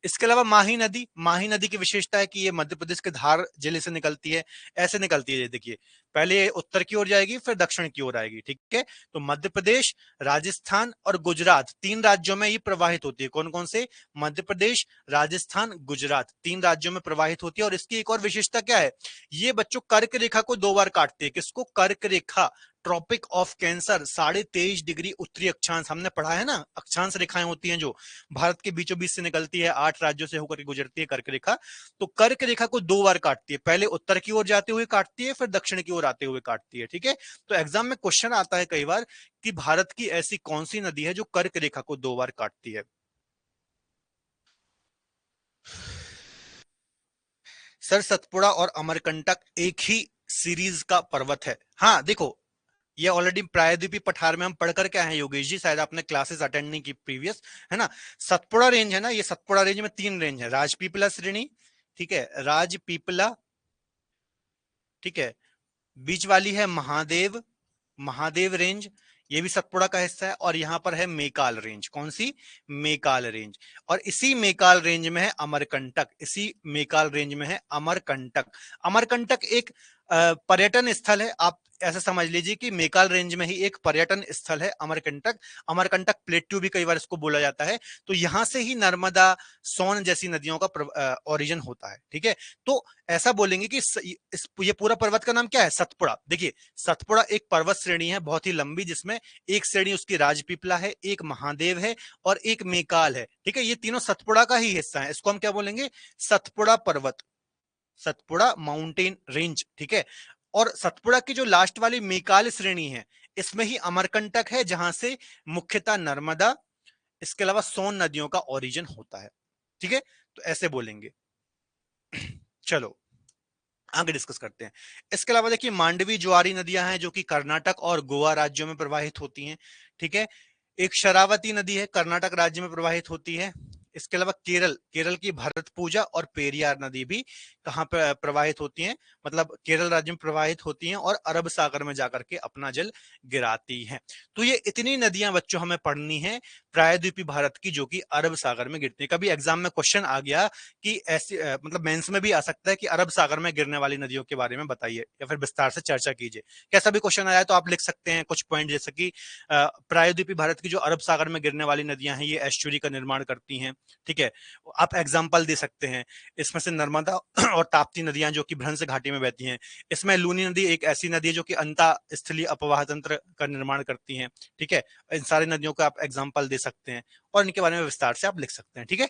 इसके अलावा माही नदी की विशेषता है कि ये मध्य प्रदेश के धार जिले से निकलती है। ऐसे निकलती है, ये देखिए, पहले उत्तर की ओर जाएगी फिर दक्षिण की ओर आएगी, ठीक है। तो मध्य प्रदेश, राजस्थान और गुजरात तीन राज्यों में ये प्रवाहित होती है। कौन कौन से? मध्य प्रदेश, राजस्थान, गुजरात, तीन राज्यों में प्रवाहित होती है। और इसकी एक और विशेषता क्या है, ये बच्चों कर्क रेखा को दो बार काटती है। किसको? कर्क रेखा, ट्रॉपिक ऑफ कैंसर, 23.5 डिग्री उत्तरी अक्षांश, हमने पढ़ा है ना, अक्षांश रेखाएं होती हैं जो भारत के बीचों बीच से निकलती है, 8 राज्यों से होकर के गुजरती है कर्क रेखा। तो कर्क रेखा को दो बार काटती है, पहले उत्तर की ओर जाते हुए काटती है, फिर दक्षिण की ओर आते हुए काटती है, ठीक है। तो एग्जाम में क्वेश्चन आता है कई बार कि भारत की ऐसी कौन सी नदी है जो कर्क रेखा को दो बार काटती है? सर, सतपुड़ा और अमरकंटक एक ही सीरीज का पर्वत है। हाँ देखो, ये ऑलरेडी प्रायद्वीपीय पठार में हम पढ़ करके आए हैं योगेश जी, शायद आपने क्लासेस अटेंड नहीं की प्रीवियस, है ना। सतपुड़ा रेंज है ना, ये सतपुड़ा रेंज में तीन रेंज है, राजपीपला श्रेणी, ठीक है, राजपीपला, ठीक है, बीच वाली है महादेव रेंज, ये भी सतपुड़ा का हिस्सा है। और यहां पर है मेकाल रेंज, कौन सी? मेकाल रेंज। और इसी मेकाल रेंज में है अमरकंटक, इसी मेकाल रेंज में है अमरकंटक। अमरकंटक एक पर्यटन स्थल है, आप ऐसा समझ लीजिए कि मेकाल रेंज में ही एक पर्यटन स्थल है अमरकंटक। अमरकंटक प्लेट्यू भी कई बार इसको बोला जाता है। तो यहां से ही नर्मदा, सोन जैसी नदियों का ओरिजिन होता है, ठीक है। तो ऐसा बोलेंगे कि ये पूरा पर्वत का नाम क्या है? सतपुड़ा। देखिए, सतपुड़ा एक पर्वत श्रेणी है बहुत ही लंबी, जिसमें एक श्रेणी उसकी राजपीपला है, एक महादेव है और एक मेकाल है, ठीक है। ये तीनों सतपुड़ा का ही हिस्सा है, इसको हम क्या बोलेंगे? सतपुड़ा पर्वत, सतपुड़ा माउंटेन रेंज, ठीक है। और सतपुड़ा की जो लास्ट वाली मेकाल श्रेणी है, इसमें ही अमरकंटक है, जहां से मुख्यतः नर्मदा, इसके अलावा सोन नदियों का ओरिजिन होता है, ठीक है। तो ऐसे बोलेंगे। चलो आगे डिस्कस करते हैं। इसके अलावा देखिए, मांडवी ज्वारी नदियां हैं जो कि कर्नाटक और गोवा राज्यों में प्रवाहित होती हैं, ठीक है। एक शरावती नदी है, कर्नाटक राज्य में प्रवाहित होती है। इसके अलावा केरल की भरत पूजा और पेरियार नदी भी कहां पर प्रवाहित होती हैं? मतलब केरल राज्य में प्रवाहित होती हैं और अरब सागर में जाकर के अपना जल गिराती हैं। तो ये इतनी नदियां बच्चों हमें पढ़नी है प्रायद्वीपीय भारत की, जो कि अरब सागर में गिरती है। कभी एग्जाम में क्वेश्चन आ गया कि ऐसी मतलब मेंस में भी आ सकता है कि अरब सागर में गिरने वाली नदियों के बारे में बताइए या फिर विस्तार से चर्चा कीजिए। कैसा भी क्वेश्चन आया तो आप लिख सकते हैं कुछ पॉइंट, जैसे कि प्रायद्वीपीय भारत की जो अरब सागर में गिरने वाली नदियां हैं ये एस्चुरी का निर्माण करती हैं, ठीक है। आप एग्जाम्पल दे सकते हैं, इसमें से नर्मदा और ताप्ती नदियां जो कि भ्रंश घाटी में बहती हैं। इसमें लूनी नदी एक ऐसी नदी है जो कि अंतः स्थलीय अपवाह तंत्र का निर्माण करती हैं, ठीक है। इन सारी नदियों का आप एग्जाम्पल दे सकते हैं और इनके बारे में विस्तार से आप लिख सकते हैं, ठीक है।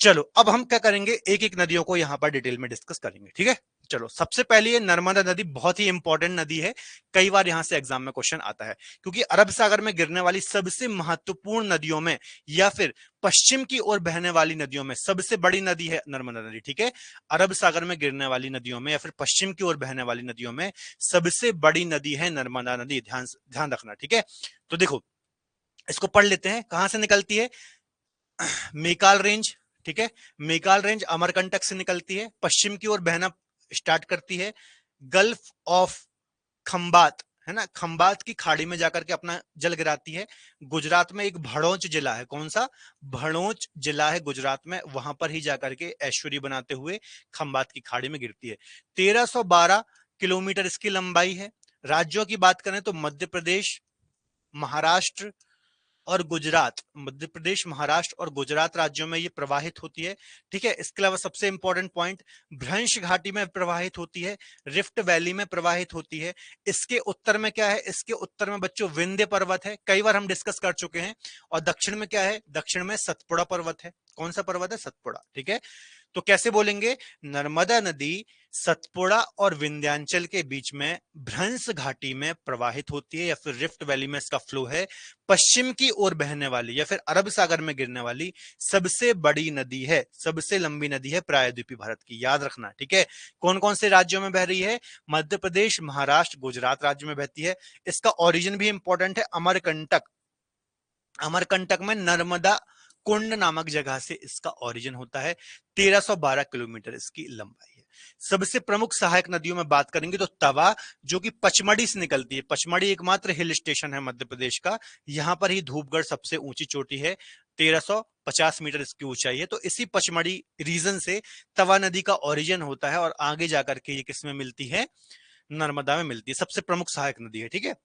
चलो अब हम क्या करेंगे, एक एक नदियों को यहां पर डिटेल में डिस्कस करेंगे, ठीक है। चलो, सबसे पहले ये नर्मदा नदी बहुत ही इंपॉर्टेंट नदी है, कई बार यहां से एग्जाम में क्वेश्चन आता है, क्योंकि अरब सागर में गिरने वाली सबसे महत्वपूर्ण नदियों में या फिर पश्चिम की ओर बहने वाली नदियों में सबसे बड़ी नदी है नर्मदा नदी। ठीक है, अरब सागर में गिरने वाली नदियों में या फिर पश्चिम की ओर बहने वाली नदियों में सबसे बड़ी नदी है नर्मदा नदी, ध्यान ध्यान रखना। ठीक है, तो देखो इसको पढ़ लेते हैं, कहां से निकलती है, मेकाल रेंज। ठीक है, मेकाल रेंज अमरकंटक से निकलती है, पश्चिम की ओर बहना स्टार्ट करती है, गल्फ ऑफ खंबात, है ना, खंबात की खाड़ी में जाकर के अपना जल गिराती है। गुजरात में एक भड़ोच जिला है, कौन सा, भड़ोच जिला है गुजरात में, वहां पर ही जाकर के ऐश्वर्य बनाते हुए खंबात की खाड़ी में गिरती है। 1312 किलोमीटर इसकी लंबाई है। राज्यों की बात करें तो मध्य प्रदेश, महाराष्ट्र और गुजरात, मध्य प्रदेश, महाराष्ट्र और गुजरात राज्यों में ये प्रवाहित होती है। ठीक है, इसके अलावा सबसे इंपॉर्टेंट पॉइंट, भ्रंश घाटी में प्रवाहित होती है, रिफ्ट वैली में प्रवाहित होती है। इसके उत्तर में क्या है, इसके उत्तर में बच्चों विंध्य पर्वत है, कई बार हम डिस्कस कर चुके हैं। और दक्षिण में क्या है, दक्षिण में सतपुड़ा पर्वत है। कौन सा पर्वत है, सतपुड़ा। ठीक है, तो कैसे बोलेंगे, नर्मदा नदी सतपुड़ा और विंध्याचल के बीच में भ्रंश घाटी में प्रवाहित होती है या फिर रिफ्ट वैली में इसका फ्लो है। पश्चिम की ओर बहने वाली या फिर अरब सागर में गिरने वाली सबसे बड़ी नदी है, सबसे लंबी नदी है प्रायद्वीपीय भारत की, याद रखना। ठीक है, कौन कौन से राज्यों में बह रही है, मध्य प्रदेश, महाराष्ट्र, गुजरात राज्य में बहती है। इसका ओरिजिन भी इंपॉर्टेंट है, अमरकंटक, अमरकंटक में नर्मदा कुंड नामक जगह से इसका ओरिजिन होता है। 1312 किलोमीटर इसकी लंबाई है। सबसे प्रमुख सहायक नदियों में बात करेंगे तो तवा, जो कि पचमढ़ी से निकलती है, पचमढ़ी एकमात्र हिल स्टेशन है मध्य प्रदेश का, यहां पर ही धूपगढ़ सबसे ऊंची चोटी है, 1350 मीटर इसकी ऊंचाई है। तो इसी पचमढ़ी रीजन से तवा नदी का ओरिजिन होता है और आगे जाकर के ये किसमें मिलती है, नर्मदा में मिलती है, सबसे प्रमुख सहायक नदी है। ठीक है,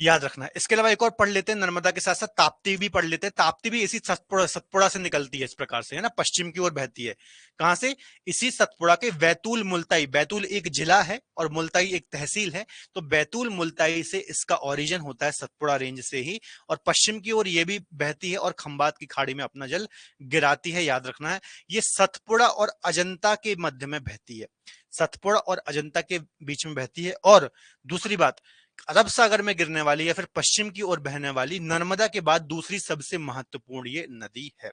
याद रखना है। इसके अलावा एक और पढ़ लेते हैं, नर्मदा के साथ साथ ताप्ती भी पढ़ लेते हैं। ताप्ती भी इसी सतपुड़ा, सतपुड़ा से निकलती है इस प्रकार से, है ना, पश्चिम की ओर बहती है। कहां से, इसी सतपुड़ा के बैतूल मुल्ताई, बैतूल एक जिला है और मुल्ताई एक तहसील है, तो बैतूल मुल्ताई से इसका ओरिजिन होता है, सतपुड़ा रेंज से ही, और पश्चिम की ओर ये भी बहती है और खंबात की खाड़ी में अपना जल गिराती है, याद रखना है। ये सतपुड़ा और अजंता के मध्य में बहती है, सतपुड़ा और अजंता के बीच में बहती है। और दूसरी बात, अरब सागर में गिरने वाली या फिर पश्चिम की ओर बहने वाली नर्मदा के बाद दूसरी सबसे महत्वपूर्ण ये नदी है।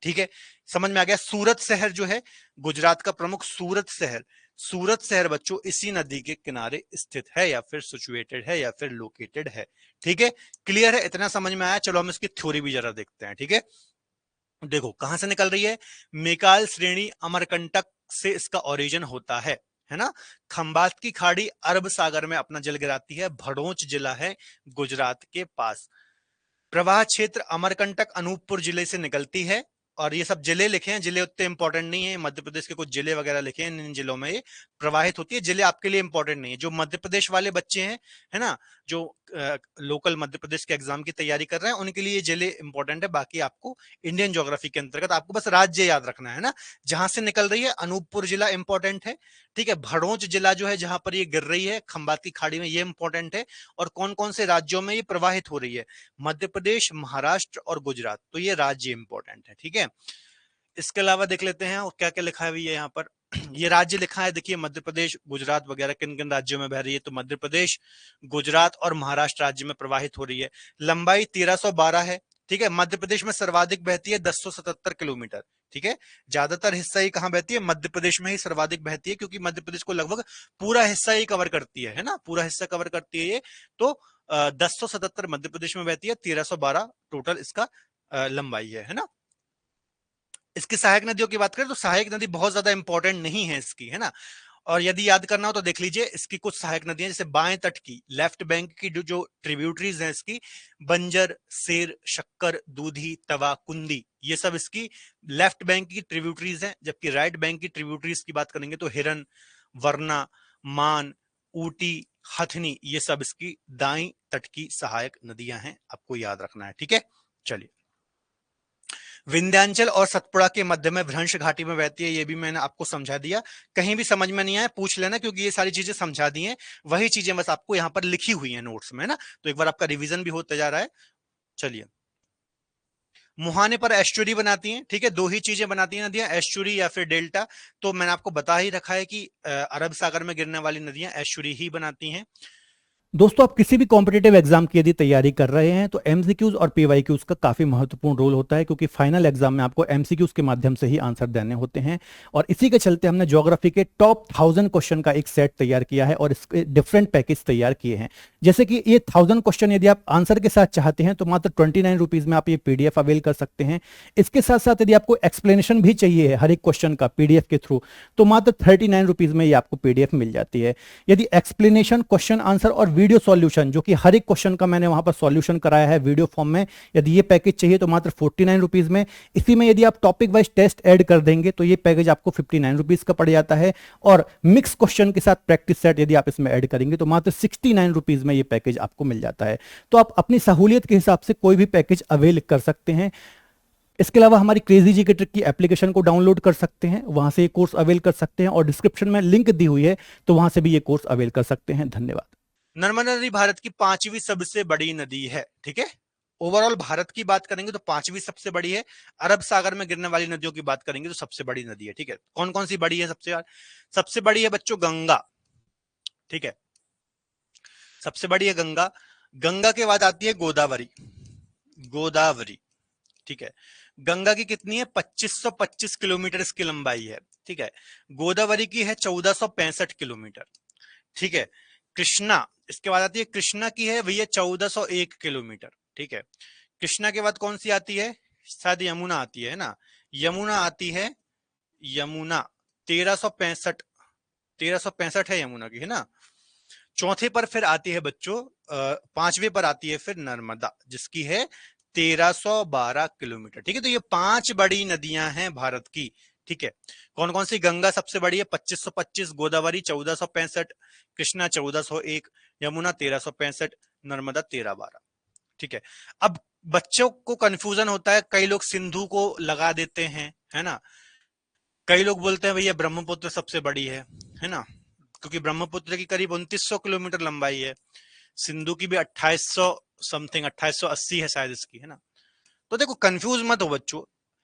ठीक है, समझ में आ गया। सूरत शहर जो है, गुजरात का प्रमुख सूरत शहर, सूरत शहर बच्चों इसी नदी के किनारे स्थित है या फिर सिचुएटेड है या फिर लोकेटेड है। ठीक है, क्लियर है, इतना समझ में आया। चलो हम इसकी थ्योरी भी जरा देखते हैं। ठीक है, देखो कहां से निकल रही है, मेकाल श्रेणी अमरकंटक से इसका ओरिजिन होता है ना। खंबात की खाड़ी अरब सागर में अपना जल गिराती है, भड़ोच जिला है गुजरात के पास। प्रवाह क्षेत्र अमरकंटक अनूपपुर जिले से निकलती है, और ये सब जिले लिखे हैं, जिले उतने इंपॉर्टेंट नहीं है, मध्य प्रदेश के कुछ जिले वगैरह लिखे हैं, इन जिलों में ये प्रवाहित होती है। जिले आपके लिए इंपॉर्टेंट नहीं है, जो मध्य प्रदेश वाले बच्चे हैं, है ना, जो लोकल मध्य प्रदेश के एग्जाम की तैयारी कर रहे हैं, उनके लिए ये जिले इंपॉर्टेंट है। बाकी आपको इंडियन ज्योग्राफी के अंतर्गत आपको बस राज्य याद रखना है ना, जहां से निकल रही है। अनूपपुर जिला इंपॉर्टेंट है, ठीक है। भड़ोच जिला जो है जहां पर ये गिर रही है खंबात की खाड़ी में, ये इंपॉर्टेंट है। और कौन कौन से राज्यों में ये प्रवाहित हो रही है, मध्य प्रदेश, महाराष्ट्र और गुजरात, तो ये राज्य इंपॉर्टेंट है। ठीक है, इसके अलावा देख लेते हैं और क्या क्या लिखा है यहाँ पर। ये राज्य लिखा है, देखिए मध्य प्रदेश, गुजरात वगैरह किन किन राज्यों में बह रही है, तो मध्य प्रदेश, गुजरात और महाराष्ट्र राज्य में प्रवाहित हो रही है। लंबाई 1312 है। ठीक है, मध्य प्रदेश में सर्वाधिक बहती है 1077 किलोमीटर। ठीक है, ज्यादातर हिस्सा ही कहां बहती है, मध्य प्रदेश में ही सर्वाधिक बहती है, क्योंकि मध्य प्रदेश को लगभग पूरा हिस्सा ही कवर करती है ना, पूरा हिस्सा कवर करती है ये। तो 1077 मध्य प्रदेश में बहती है, 1312 टोटल इसका लंबाई है ना। इसकी सहायक नदियों की बात करें तो सहायक नदी बहुत ज्यादा इंपॉर्टेंट नहीं है इसकी, है ना। और यदि याद करना हो तो देख लीजिए, इसकी कुछ सहायक नदियां, जैसे बाएं तट की, लेफ्ट बैंक की जो ट्रिब्यूटरीज हैं इसकी, बंजर, सेर, शक्कर, दूधी, तवा, कुंदी, ये सब इसकी लेफ्ट बैंक की ट्रिब्यूटरीज हैं। जबकि राइट बैंक की ट्रिब्यूटरीज की बात करेंगे तो हिरन, वरना, मान, ऊटी, हथनी, ये सब इसकी दाई तट की सहायक नदियां हैं, आपको याद रखना है। ठीक है, चलिए। विंध्याचल और सतपुड़ा के मध्य में भ्रंश घाटी में बहती है, ये भी मैंने आपको समझा दिया। कहीं भी समझ में नहीं आया पूछ लेना, क्योंकि ये सारी चीजें समझा दी हैं, वही चीजें बस आपको यहाँ पर लिखी हुई हैं नोट्स में ना, तो एक बार आपका रिवीजन भी होता जा रहा है। चलिए, मुहाने पर एस्चुरी बनाती हैं, ठीक है, दो ही चीजें बनाती हैं नदियां, एस्चुरी या फिर डेल्टा। तो मैंने आपको बता ही रखा है कि अरब सागर में गिरने वाली नदियां एस्चुरी ही बनाती हैं। दोस्तों, आप किसी भी कॉम्पिटेटिव एग्जाम की यदि तैयारी कर रहे हैं तो एमसीक्यूज और पीवाईक्यूज का काफी महत्वपूर्ण रोल होता है, क्योंकि फाइनल एग्जाम में आपको एमसीक्यूज के माध्यम से ही आंसर देने होते हैं। और इसी के चलते हमने ज्योग्राफी के टॉप 1000 क्वेश्चन का एक सेट तैयार किया है और इसके डिफरेंट पैकेज तैयार किए हैं। जैसे कि ये 1000 क्वेश्चन यदि आप आंसर के साथ चाहते हैं तो मात्र 29 रुपीज में आप ये पीडीएफ अवेल कर सकते हैं। इसके साथ साथ यदि आपको एक्सप्लेनेशन भी चाहिए है हर एक क्वेश्चन का पीडीएफ के थ्रू, तो मात्र 39 रुपीज में ये आपको पीडीएफ मिल जाती है। यदि एक्सप्लेनेशन, क्वेश्चन आंसर और वीडियो सॉल्यूशन, जो कि हर एक क्वेश्चन का मैंने वहां पर सॉल्यूशन कराया है वीडियो फॉर्म में, यदि ये पैकेज चाहिए तो मात्र 49 रुपीज में। इसी में यदि आप टॉपिक वाइज टेस्ट ऐड कर देंगे तो ये पैकेज आपको 59 रुपीज का पड़ जाता है। और मिक्स क्वेश्चन के साथ प्रैक्टिस सेट यदि आप इसमें ऐड करेंगे तो मात्र 69 रुपीज में ये पैकेज आपको मिल जाता है। तो आप अपनी सहूलियत के हिसाब से कोई भी पैकेज अवेल कर सकते हैं। इसके अलावा हमारी क्रेजी जी के ट्रिक की एप्लीकेशन को डाउनलोड कर सकते हैं, वहां से ये कोर्स अवेल कर सकते हैं, और डिस्क्रिप्शन में लिंक दी हुई है तो वहां से भी ये कोर्स अवेल कर सकते हैं। धन्यवाद। नर्मदा नदी भारत की 5वीं सबसे बड़ी नदी है, ठीक है। ओवरऑल भारत की बात करेंगे तो 5वीं सबसे बड़ी है। अरब सागर में गिरने वाली नदियों की बात करेंगे तो सबसे बड़ी नदी है, ठीक है। कौन कौन सी बड़ी है? सबसे बड़ी है बच्चों गंगा, ठीक है, सबसे बड़ी है गंगा। गंगा के बाद आती है गोदावरी, गोदावरी, ठीक है। गंगा की कितनी है? 2525 किलोमीटर इसकी लंबाई है, ठीक है। गोदावरी की है 1465 किलोमीटर, ठीक है। कृष्णा इसके बाद आती है, कृष्णा की है भैया 1401 किलोमीटर, ठीक है। कृष्णा के बाद कौन सी आती है? शायद यमुना आती है ना, यमुना आती है, यमुना 1365, 1365 है यमुना की, है ना। चौथे पर फिर आती है बच्चों, 5वें पर आती है फिर नर्मदा, जिसकी है 1312 किलोमीटर, ठीक है। तो ये 5 बड़ी नदियां हैं भारत की, ठीक है। कौन कौन सी? गंगा सबसे बड़ी है 2525, गोदावरी 1465, कृष्णा 1401, यमुना 1365, नर्मदा 1312, ठीक है। अब बच्चों को कंफ्यूजन होता है, कई लोग सिंधु को लगा देते हैं, है ना। कई लोग बोलते हैं भैया ब्रह्मपुत्र सबसे बड़ी है ना, क्योंकि ब्रह्मपुत्र की करीब 2900 किलोमीटर लंबाई है, सिंधु की भी 2800 समथिंग, 2880 है शायद इसकी, है ना। तो देखो कंफ्यूज मत हो बच्चों,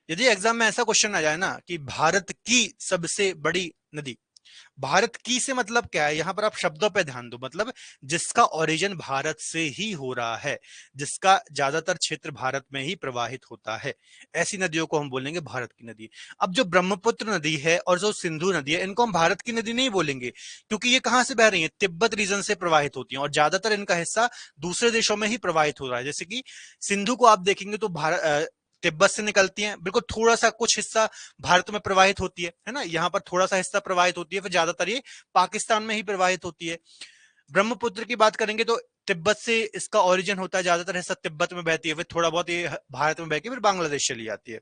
यदि एग्जाम में ऐसा क्वेश्चन आ जाए ना कि भारत की सबसे बड़ी नदी, भारत की से मतलब क्या है? यहां पर आप शब्दों पे ध्यान दो, मतलब जिसका ओरिजिन भारत से ही हो रहा है, जिसका ज्यादातर क्षेत्र भारत में ही प्रवाहित होता है, ऐसी नदियों को हम बोलेंगे भारत की नदी। अब जो ब्रह्मपुत्र नदी है और जो सिंधु नदी है, इनको हम भारत की नदी नहीं बोलेंगे, क्योंकि ये कहां से बह रही है? तिब्बत रीजन से प्रवाहित होती है, और ज्यादातर इनका हिस्सा दूसरे देशों में ही प्रवाहित हो रहा है। जैसे कि सिंधु को आप देखेंगे तो भारत तिब्बत से निकलती हैं, बिल्कुल थोड़ा सा कुछ हिस्सा भारत में प्रवाहित होती है ना, यहाँ पर थोड़ा सा हिस्सा प्रवाहित होती है, फिर ज्यादातर ये पाकिस्तान में ही प्रवाहित होती है। ब्रह्मपुत्र की बात करेंगे तो तिब्बत से इसका ओरिजिन होता है, ज्यादातर हिस्सा तिब्बत में बहती है, फिर थोड़ा बहुत ये भारत में बहकर फिर बांग्लादेश चली जाती है।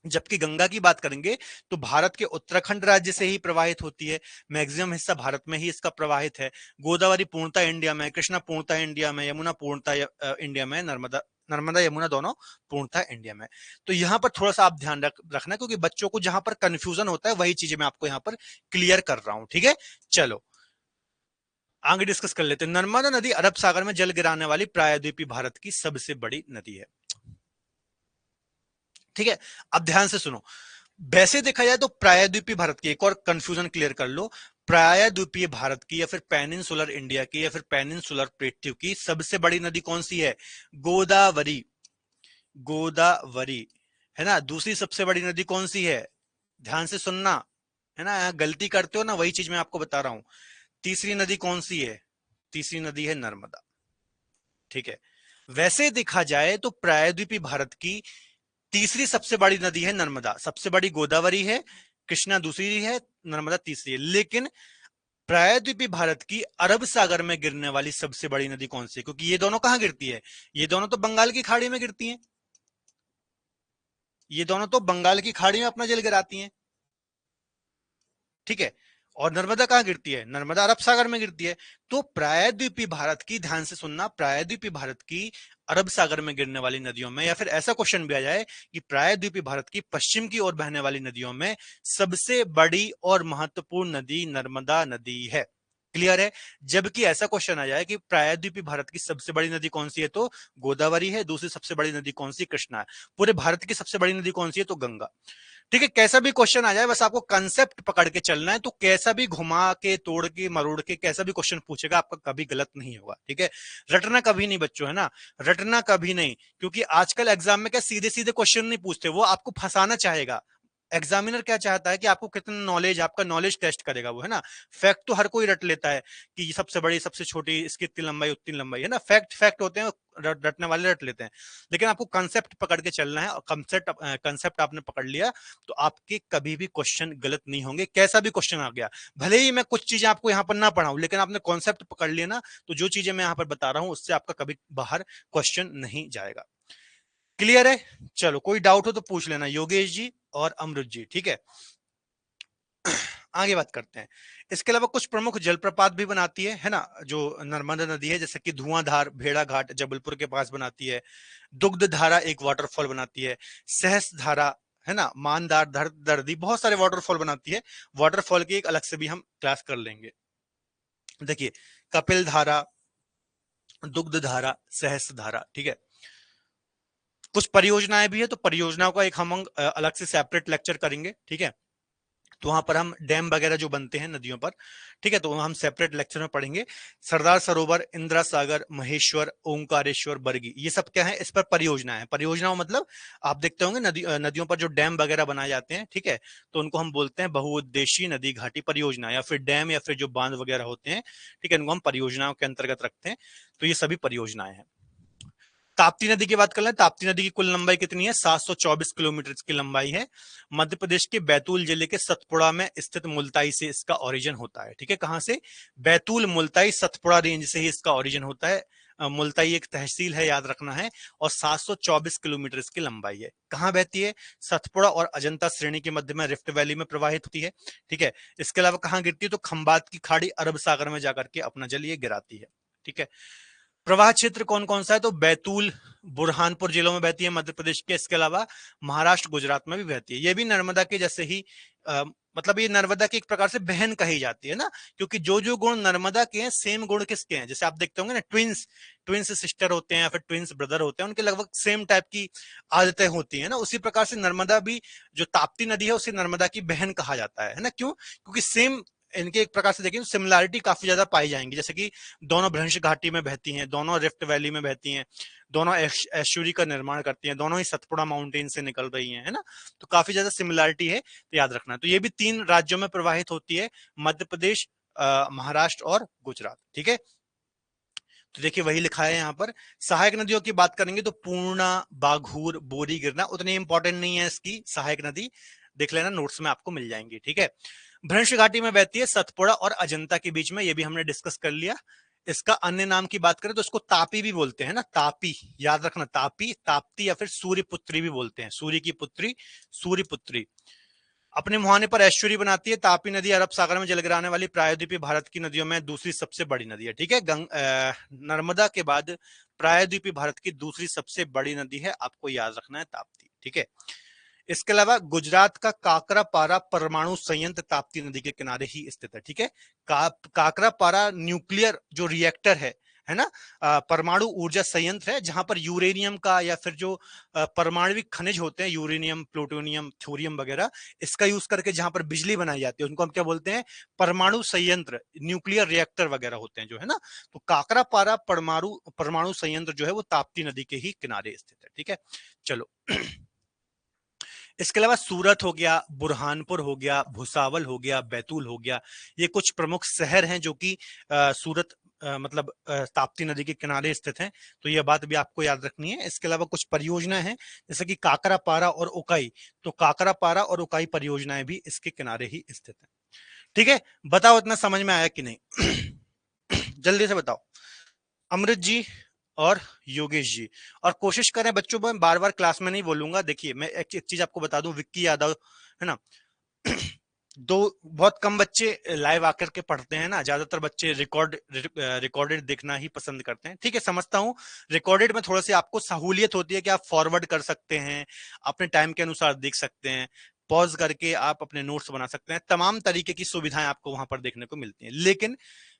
जबकि गंगा की बात करेंगे तो भारत के उत्तराखंड राज्य से ही प्रवाहित होती है, मैक्सिमम हिस्सा भारत में ही इसका प्रवाहित है। गोदावरी पूर्णतः इंडिया में, कृष्णा पूर्णतः इंडिया में, यमुना पूर्णतः इंडिया में, नर्मदा नर्मदा यमुना दोनों पूर्णतः इंडिया में। तो यहां पर थोड़ा सा आप ध्यान रखना, क्योंकि बच्चों को जहां पर कंफ्यूजन होता है वही चीजें मैं आपको यहां पर क्लियर कर रहा हूं, ठीक है। चलो आगे डिस्कस कर लेते हैं। नर्मदा नदी अरब सागर में जल गिराने वाली प्रायद्वीपीय भारत की सबसे बड़ी नदी है, ठीक है। अब ध्यान से सुनो, वैसे देखा जाए तो प्रायद्वीपीय भारत की, एक और कंफ्यूजन क्लियर कर लो, प्रायद्वीपीय भारत की या फिर पेनिनसुलर इंडिया की या फिर पेनिनसुलर प्लेट्यू की सबसे बड़ी नदी कौन सी है? गोदावरी, गोदावरी, है ना। दूसरी सबसे बड़ी नदी कौन सी है? ध्यान से सुनना, है ना, गलती करते हो ना, वही चीज मैं आपको बता रहा हूं। तीसरी नदी कौन सी है? तीसरी नदी है नर्मदा, ठीक है। वैसे देखा जाए तो प्रायद्वीपीय भारत की तीसरी सबसे बड़ी नदी है नर्मदा, सबसे बड़ी गोदावरी है, कृष्णा दूसरी है, नर्मदा तीसरी है। लेकिन प्रायद्वीपीय भारत की अरब सागर में गिरने वाली सबसे बड़ी नदी कौन सी है? क्योंकि ये दोनों कहां गिरती है? ये दोनों तो बंगाल की खाड़ी में गिरती हैं, ये दोनों तो बंगाल की खाड़ी में अपना जल गिराती हैं, ठीक है। और नर्मदा कहां गिरती है? नर्मदा अरब सागर में गिरती है। तो प्रायद्वीपीय भारत की, ध्यान से सुनना, प्रायद्वीपीय भारत की अरब सागर में गिरने वाली नदियों में, या फिर ऐसा क्वेश्चन भी आ जाए कि प्रायद्वीपीय भारत की पश्चिम की ओर बहने वाली नदियों में सबसे बड़ी और महत्वपूर्ण नदी नर्मदा नदी है। क्लियर है? जबकि ऐसा क्वेश्चन आ जाए कि प्रायद्वीपीय भारत की सबसे बड़ी नदी कौन सी है, तो गोदावरी है। दूसरी सबसे बड़ी नदी कौन सी, कृष्णा है। पूरे भारत की सबसे बड़ी नदी कौन सी है, तो गंगा। ठीक है, कैसा भी क्वेश्चन आ जाए बस आपको कंसेप्ट पकड़ के चलना है, तो कैसा भी घुमा के तोड़ के मरोड़ के कैसा भी क्वेश्चन पूछेगा आपका कभी गलत नहीं होगा। ठीक है, रटना कभी नहीं बच्चों, है ना, रटना कभी नहीं, क्योंकि आजकल एग्जाम में क्या सीधे सीधे क्वेश्चन नहीं पूछते, वो आपको फंसाना चाहेगा। एग्जामिनर क्या चाहता है कि आपको कितना नॉलेज, आपका नॉलेज टेस्ट करेगा वो, है ना। फैक्ट तो हर कोई रट लेता है कि ये सबसे बड़ी सबसे छोटी इसकी इतनी लंबाई उतनी लंबाई, है ना, फैक्ट फैक्ट होते हैं, रटने वाले रट लेते हैं। लेकिन आपको कंसेप्ट पकड़ के चलना है, और कंसेप्ट आपने पकड़ लिया तो आपके कभी भी क्वेश्चन गलत नहीं होंगे, कैसा भी क्वेश्चन आ गया। भले ही मैं कुछ चीजें आपको यहाँ पर ना पढ़ाऊं, लेकिन आपने कॉन्सेप्ट पकड़ लिया ना, तो जो चीजें मैं यहाँ पर बता रहा हूं उससे आपका कभी बाहर क्वेश्चन नहीं जाएगा। क्लियर है? चलो, कोई डाउट हो तो पूछ लेना योगेश जी और अमृत जी। ठीक है, आगे बात करते हैं। इसके अलावा कुछ प्रमुख जलप्रपात भी बनाती है ना, जो नर्मदा नदी है, जैसे कि धुआंधार भेड़ा घाट जबलपुर के पास बनाती है। दुग्ध धारा एक वाटरफॉल बनाती है। सहस धारा, है ना, मानदार, दर्दी, बहुत सारे वाटरफॉल बनाती है। वाटरफॉल की एक अलग से भी हम क्लास कर लेंगे। देखिए, कपिल धारा, दुग्ध धारा, सहस धारा। ठीक है, कुछ परियोजनाएं भी है, तो परियोजनाओं का एक हम अलग से सेपरेट लेक्चर करेंगे। ठीक है, तो वहां पर हम डैम वगैरह जो बनते हैं नदियों पर, ठीक है, तो हम सेपरेट लेक्चर में पढ़ेंगे। सरदार सरोवर, इंदिरा सागर, महेश्वर, ओंकारेश्वर, बरगी, ये सब क्या है, इस पर परियोजना है। परियोजना मतलब आप देखते होंगे नदियों पर जो डैम वगैरह बनाए जाते हैं, ठीक है, तो उनको हम बोलते हैं बहुउद्देशीय नदी घाटी परियोजना, या फिर डैम, या फिर जो बांध वगैरह होते हैं, ठीक है, इनको हम परियोजनाओं के अंतर्गत रखते हैं। तो ये सभी परियोजनाएं हैं। ताप्ती नदी की बात कर लें। ताप्ती नदी की कुल लंबाई कितनी है, 724 किलोमीटर की लंबाई है। मध्य प्रदेश के बैतूल जिले के सतपुड़ा में स्थित मुल्ताई से इसका ओरिजिन होता है। ठीक है, कहां से, बैतूल, मुल्ताई, सतपुड़ा रेंज से ही इसका ओरिजिन होता है। मुल्ताई एक तहसील है, याद रखना है। और 724 किलोमीटर इसकी लंबाई है। कहां बहती है, सतपुड़ा और अजंता श्रेणी के मध्य में रिफ्ट वैली में प्रवाहित होती है। ठीक है, इसके अलावा कहां गिरती है, तो खंबात की खाड़ी अरब सागर में जाकर के अपना जल ये गिराती है। ठीक है, प्रवाह क्षेत्र कौन कौन सा है, तो बैतूल, बुरहानपुर जिलों में बहती है मध्य प्रदेश के। इसके अलावा महाराष्ट्र, गुजरात में भी बहती है। ये भी नर्मदा के जैसे ही मतलब ये नर्मदा की एक प्रकार से बहन कही जाती है ना, क्योंकि जो जो गुण नर्मदा के हैं सेम गुण किसके हैं, जैसे आप देखते होंगे ना, ट्विंस ट्विंस सिस्टर होते हैं या फिर ट्विंस ब्रदर होते हैं, उनके लगभग सेम टाइप की आदतें होती है ना। उसी प्रकार से नर्मदा भी, जो ताप्ती नदी है, उसे नर्मदा की बहन कहा जाता है ना। क्यों, क्योंकि सेम इनके एक प्रकार से देखें सिमिलैरिटी काफी ज्यादा पाई जाएंगी, जैसे कि दोनों भ्रंश घाटी में बहती हैं, दोनों रिफ्ट वैली में बहती हैं, दोनों एस्चुरी का निर्माण करती हैं, दोनों ही सतपुड़ा माउंटेन से निकल रही हैं, है ना। तो काफी ज्यादा सिमिलैरिटी है, तो याद रखना। तो ये भी 3 राज्यों में प्रवाहित होती है, मध्य प्रदेश, महाराष्ट्र और गुजरात। ठीक है, तो देखिए वही लिखा है यहाँ पर। सहायक नदियों की बात करेंगे तो पूर्णा, बाघूर, बोरी गिरना उतनी इंपॉर्टेंट नहीं है इसकी सहायक नदी, देख लेना नोट्स में आपको मिल जाएंगी। ठीक है, भ्रंश घाटी में बहती है सतपुड़ा और अजंता के बीच में, ये भी हमने डिस्कस कर लिया। इसका अन्य नाम की बात करें तो इसको तापी भी बोलते हैं ना, तापी, याद रखना, तापी, ताप्ती या फिर सूर्यपुत्री भी बोलते हैं, सूर्य की पुत्री, सूर्यपुत्री। अपने मुहाने पर एस्चुरी बनाती है। तापी नदी अरब सागर में जल गिराने वाली प्रायद्वीपीय भारत की नदियों में दूसरी सबसे बड़ी नदी है। ठीक है, नर्मदा के बाद प्रायद्वीपीय भारत की दूसरी सबसे बड़ी नदी है, आपको याद रखना है, ताप्ती। ठीक है, इसके अलावा गुजरात का काकरापारा परमाणु संयंत्र ताप्ती नदी के किनारे ही स्थित है। ठीक है, काकरापारा न्यूक्लियर जो रिएक्टर है ना, परमाणु ऊर्जा संयंत्र है, जहां पर यूरेनियम का या फिर जो परमाणविक खनिज होते हैं, यूरेनियम, प्लूटोनियम, थोरियम वगैरह, इसका यूज करके जहां पर बिजली बनाई जाती है उनको हम क्या बोलते हैं, परमाणु संयंत्र, न्यूक्लियर रिएक्टर वगैरह होते हैं जो, है ना। तो काकरापारा परमाणु परमाणु संयंत्र जो है वो ताप्ती नदी के ही किनारे स्थित है। ठीक है, चलो इसके अलावा सूरत हो गया, बुरहानपुर हो गया, भुसावल हो गया, बैतूल हो गया, ये कुछ प्रमुख शहर हैं जो कि सूरत मतलब ताप्ती नदी के किनारे स्थित हैं। तो यह बात भी आपको याद रखनी है। इसके अलावा कुछ परियोजना है जैसे कि काकरापारा और उकाई, तो काकरापारा और उकाई परियोजनाएं भी इसके किनारे ही स्थित हैं। ठीक है, बताओ इतना समझ में आया कि नहीं? जल्दी से बताओ अमृत जी और योगेश जी। और कोशिश करें बच्चों, मैं बार बार क्लास में नहीं बोलूंगा। देखिए मैं एक चीज आपको बता दूं, विक्की यादव, है ना, दो बहुत कम बच्चे लाइव आकर के पढ़ते हैं ना, ज्यादातर बच्चे रिकॉर्डेड देखना ही पसंद करते हैं। ठीक है, समझता हूं, रिकॉर्डेड में थोड़ा सी आपको सहूलियत होती है कि आप फॉरवर्ड कर सकते हैं, अपने टाइम के अनुसार देख सकते हैं। पॉज करके आप अपने नोट्स बना सकते हैं, तमाम तरीके की सुविधाएं आपको वहां पर देखने को मिलती हैं। लेकिन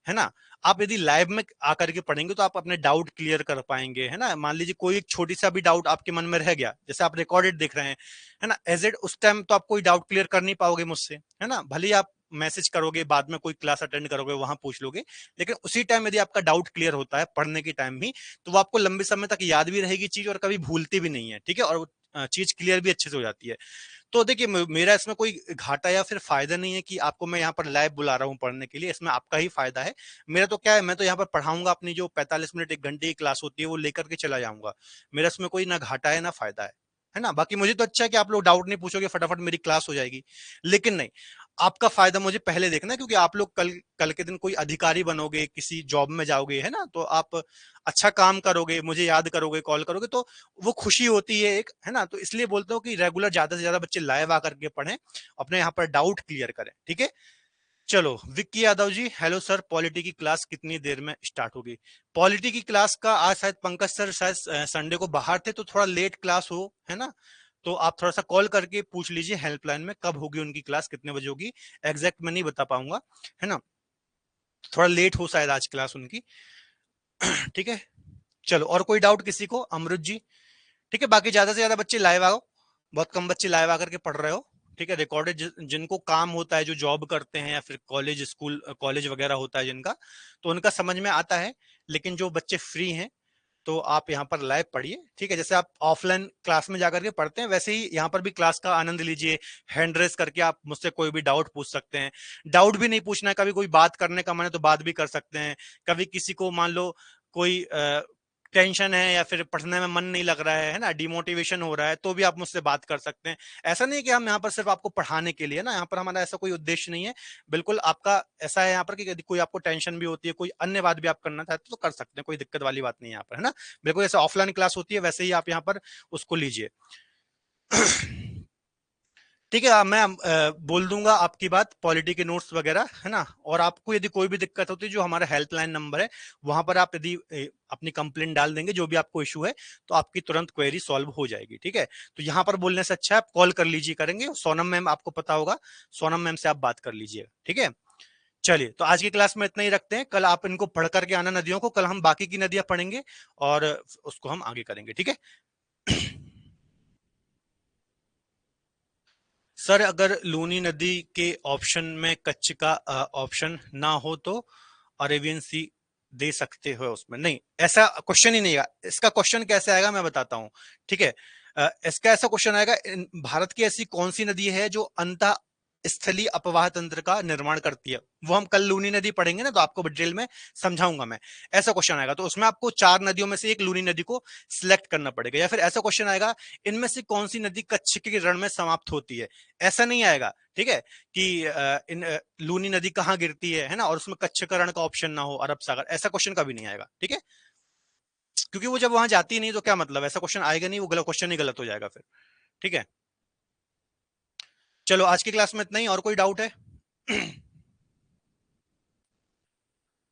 है ना, आप यदि लाइव में आकर के पढ़ेंगे तो आप अपने डाउट क्लियर कर पाएंगे, है ना। मान लीजिए कोई एक छोटी सा भी डाउट आपके मन में रह गया, जैसे आप रिकॉर्डेड देख रहे हैं, है ना, एज इट उस टाइम तो आप कोई डाउट क्लियर कर नहीं पाओगे मुझसे, है ना, भले ही आप मैसेज करोगे, बाद में कोई क्लास अटेंड करोगे वहां पूछ लोगे, लेकिन उसी टाइम यदि आपका डाउट क्लियर होता है पढ़ने के टाइम ही, तो वो आपको लंबे समय तक याद भी रहेगी चीज और कभी भूलती भी नहीं है, ठीक है, और चीज क्लियर भी अच्छे से हो जाती है। तो देखिए मेरा इसमें कोई घाटा या फिर फायदा नहीं है कि आपको मैं यहाँ पर लाइव बुला रहा हूँ पढ़ने के लिए, इसमें आपका ही फायदा है। मेरा तो क्या है, मैं तो यहाँ पर पढ़ाऊंगा, अपनी जो 45 मिनट 1 घंटे की क्लास होती है वो लेकर के चला जाऊंगा। मेरा इसमें कोई ना घाटा है ना फायदा है ना। बाकी मुझे तो अच्छा है कि आप लोग डाउट नहीं पूछोगे, फटाफट मेरी क्लास हो जाएगी। लेकिन नहीं, आपका फायदा मुझे पहले देखना है, क्योंकि आप लोग कल कल के दिन कोई अधिकारी बनोगे, किसी जॉब में जाओगे, है ना, तो आप अच्छा काम करोगे, मुझे याद करोगे, कॉल करोगे, तो वो खुशी होती है एक, है ना। तो इसलिए बोलता हूँ कि रेगुलर ज्यादा से ज्यादा बच्चे लाइव आकर के पढ़ें, अपने यहाँ पर डाउट क्लियर करें, ठीक है। चलो Vicky Yadav ji, hello sir, polity की क्लास कितनी देर में स्टार्ट होगी? पॉलिटी की क्लास का आज शायद पंकज सर शायद संडे को बाहर थे, तो थोड़ा लेट क्लास हो, है ना, तो आप थोड़ा सा कॉल करके पूछ लीजिए हेल्पलाइन में कब होगी उनकी क्लास, कितने बजे होगी, एग्जैक्ट मैं नहीं बता पाऊंगा, है ना, थोड़ा लेट हो शायद आज क्लास उनकी। ठीक है, चलो और कोई डाउट किसी को? अमृत जी, ठीक है। बाकी ज्यादा से ज्यादा बच्चे लाइव आओ, बहुत कम बच्चे लाइव आकर के पढ़ रहे हो, ठीक है। रिकॉर्डेड जिनको काम होता है, जो जॉब करते हैं या फिर कॉलेज स्कूल कॉलेज वगैरह होता है जिनका, तो उनका समझ में आता है। लेकिन जो बच्चे फ्री हैं तो आप यहाँ पर लाइव पढ़िए, ठीक है। जैसे आप ऑफलाइन क्लास में जाकर के पढ़ते हैं, वैसे ही यहाँ पर भी क्लास का आनंद लीजिए। हैंड रेस करके आप मुझसे कोई भी डाउट पूछ सकते हैं। डाउट भी नहीं पूछना है, कभी कोई बात करने का मन है तो बात भी कर सकते हैं। कभी किसी को मान लो कोई टेंशन है या फिर पढ़ने में मन नहीं लग रहा है ना, डिमोटिवेशन हो रहा है, तो भी आप मुझसे बात कर सकते हैं। ऐसा नहीं कि हम यहाँ पर सिर्फ आपको पढ़ाने के लिए ना, यहाँ पर हमारा ऐसा कोई उद्देश्य नहीं है। बिल्कुल आपका ऐसा है यहाँ पर कि यदि कोई आपको टेंशन भी होती है, कोई अन्य बात भी आप करना चाहते हो तो कर सकते हैं, कोई दिक्कत वाली बात नहीं है यहाँ पर, है ना। बिल्कुल जैसे ऑफलाइन क्लास होती है वैसे ही आप यहाँ पर उसको लीजिए। ठीक है, मैं बोल दूंगा आपकी बात, पॉलिटी के नोट्स वगैरह, है ना। और आपको यदि कोई भी दिक्कत होती है, जो हमारा हेल्पलाइन नंबर है वहां पर आप यदि अपनी कंप्लेंट डाल देंगे, जो भी आपको इशू है, तो आपकी तुरंत क्वेरी सॉल्व हो जाएगी, ठीक है। तो यहाँ पर बोलने से अच्छा है आप कॉल कर लीजिए करेंगे, सोनम मैम आपको पता होगा, सोनम मैम से आप बात कर लीजिए, ठीक है। चलिए, तो आज की क्लास में इतना ही रखते हैं, कल आप इनको पढ़ करके आना नदियों को, कल हम बाकी की नदियां पढ़ेंगे और उसको हम आगे करेंगे, ठीक है। सर अगर लूनी नदी के ऑप्शन में कच्छ का ऑप्शन ना हो तो अरेबियन सी दे सकते हो उसमें? नहीं, ऐसा क्वेश्चन ही नहीं है। इसका क्वेश्चन कैसे आएगा मैं बताता हूं, ठीक है। इसका ऐसा क्वेश्चन आएगा, भारत की ऐसी कौन सी नदी है जो अंतः स्थलीय अपवाह तंत्र का निर्माण करती है? वो हम कल लूनी नदी पढ़ेंगे ना, तो आपको डिटेल में समझाऊंगा मैं। ऐसा क्वेश्चन आएगा तो उसमें आपको 4 नदियों में से एक लूनी नदी को सिलेक्ट करना पड़ेगा। या फिर ऐसा क्वेश्चन आएगा, इनमें से कौन सी नदी कच्छ के रण में समाप्त होती है? ऐसा नहीं आएगा, ठीक है, कि लूनी नदी कहाँ गिरती है ना, और उसमें कच्छ का रण का ऑप्शन ना हो, अरब सागर, ऐसा क्वेश्चन कभी नहीं आएगा, ठीक है। क्योंकि वो जब वहां जाती नहीं तो क्या मतलब, ऐसा क्वेश्चन आएगा नहीं, वो गलत क्वेश्चन ही गलत हो जाएगा फिर, ठीक है। चलो आज की क्लास में इतना ही, और कोई डाउट है?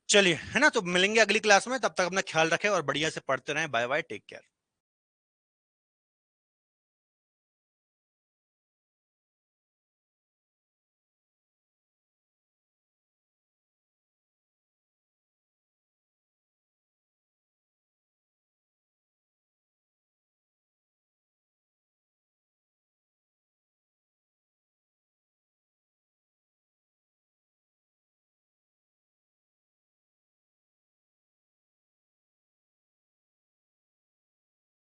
चलिए, है ना, तो मिलेंगे अगली क्लास में, तब तक अपना ख्याल रखें और बढ़िया से पढ़ते रहें। Bye bye, take care.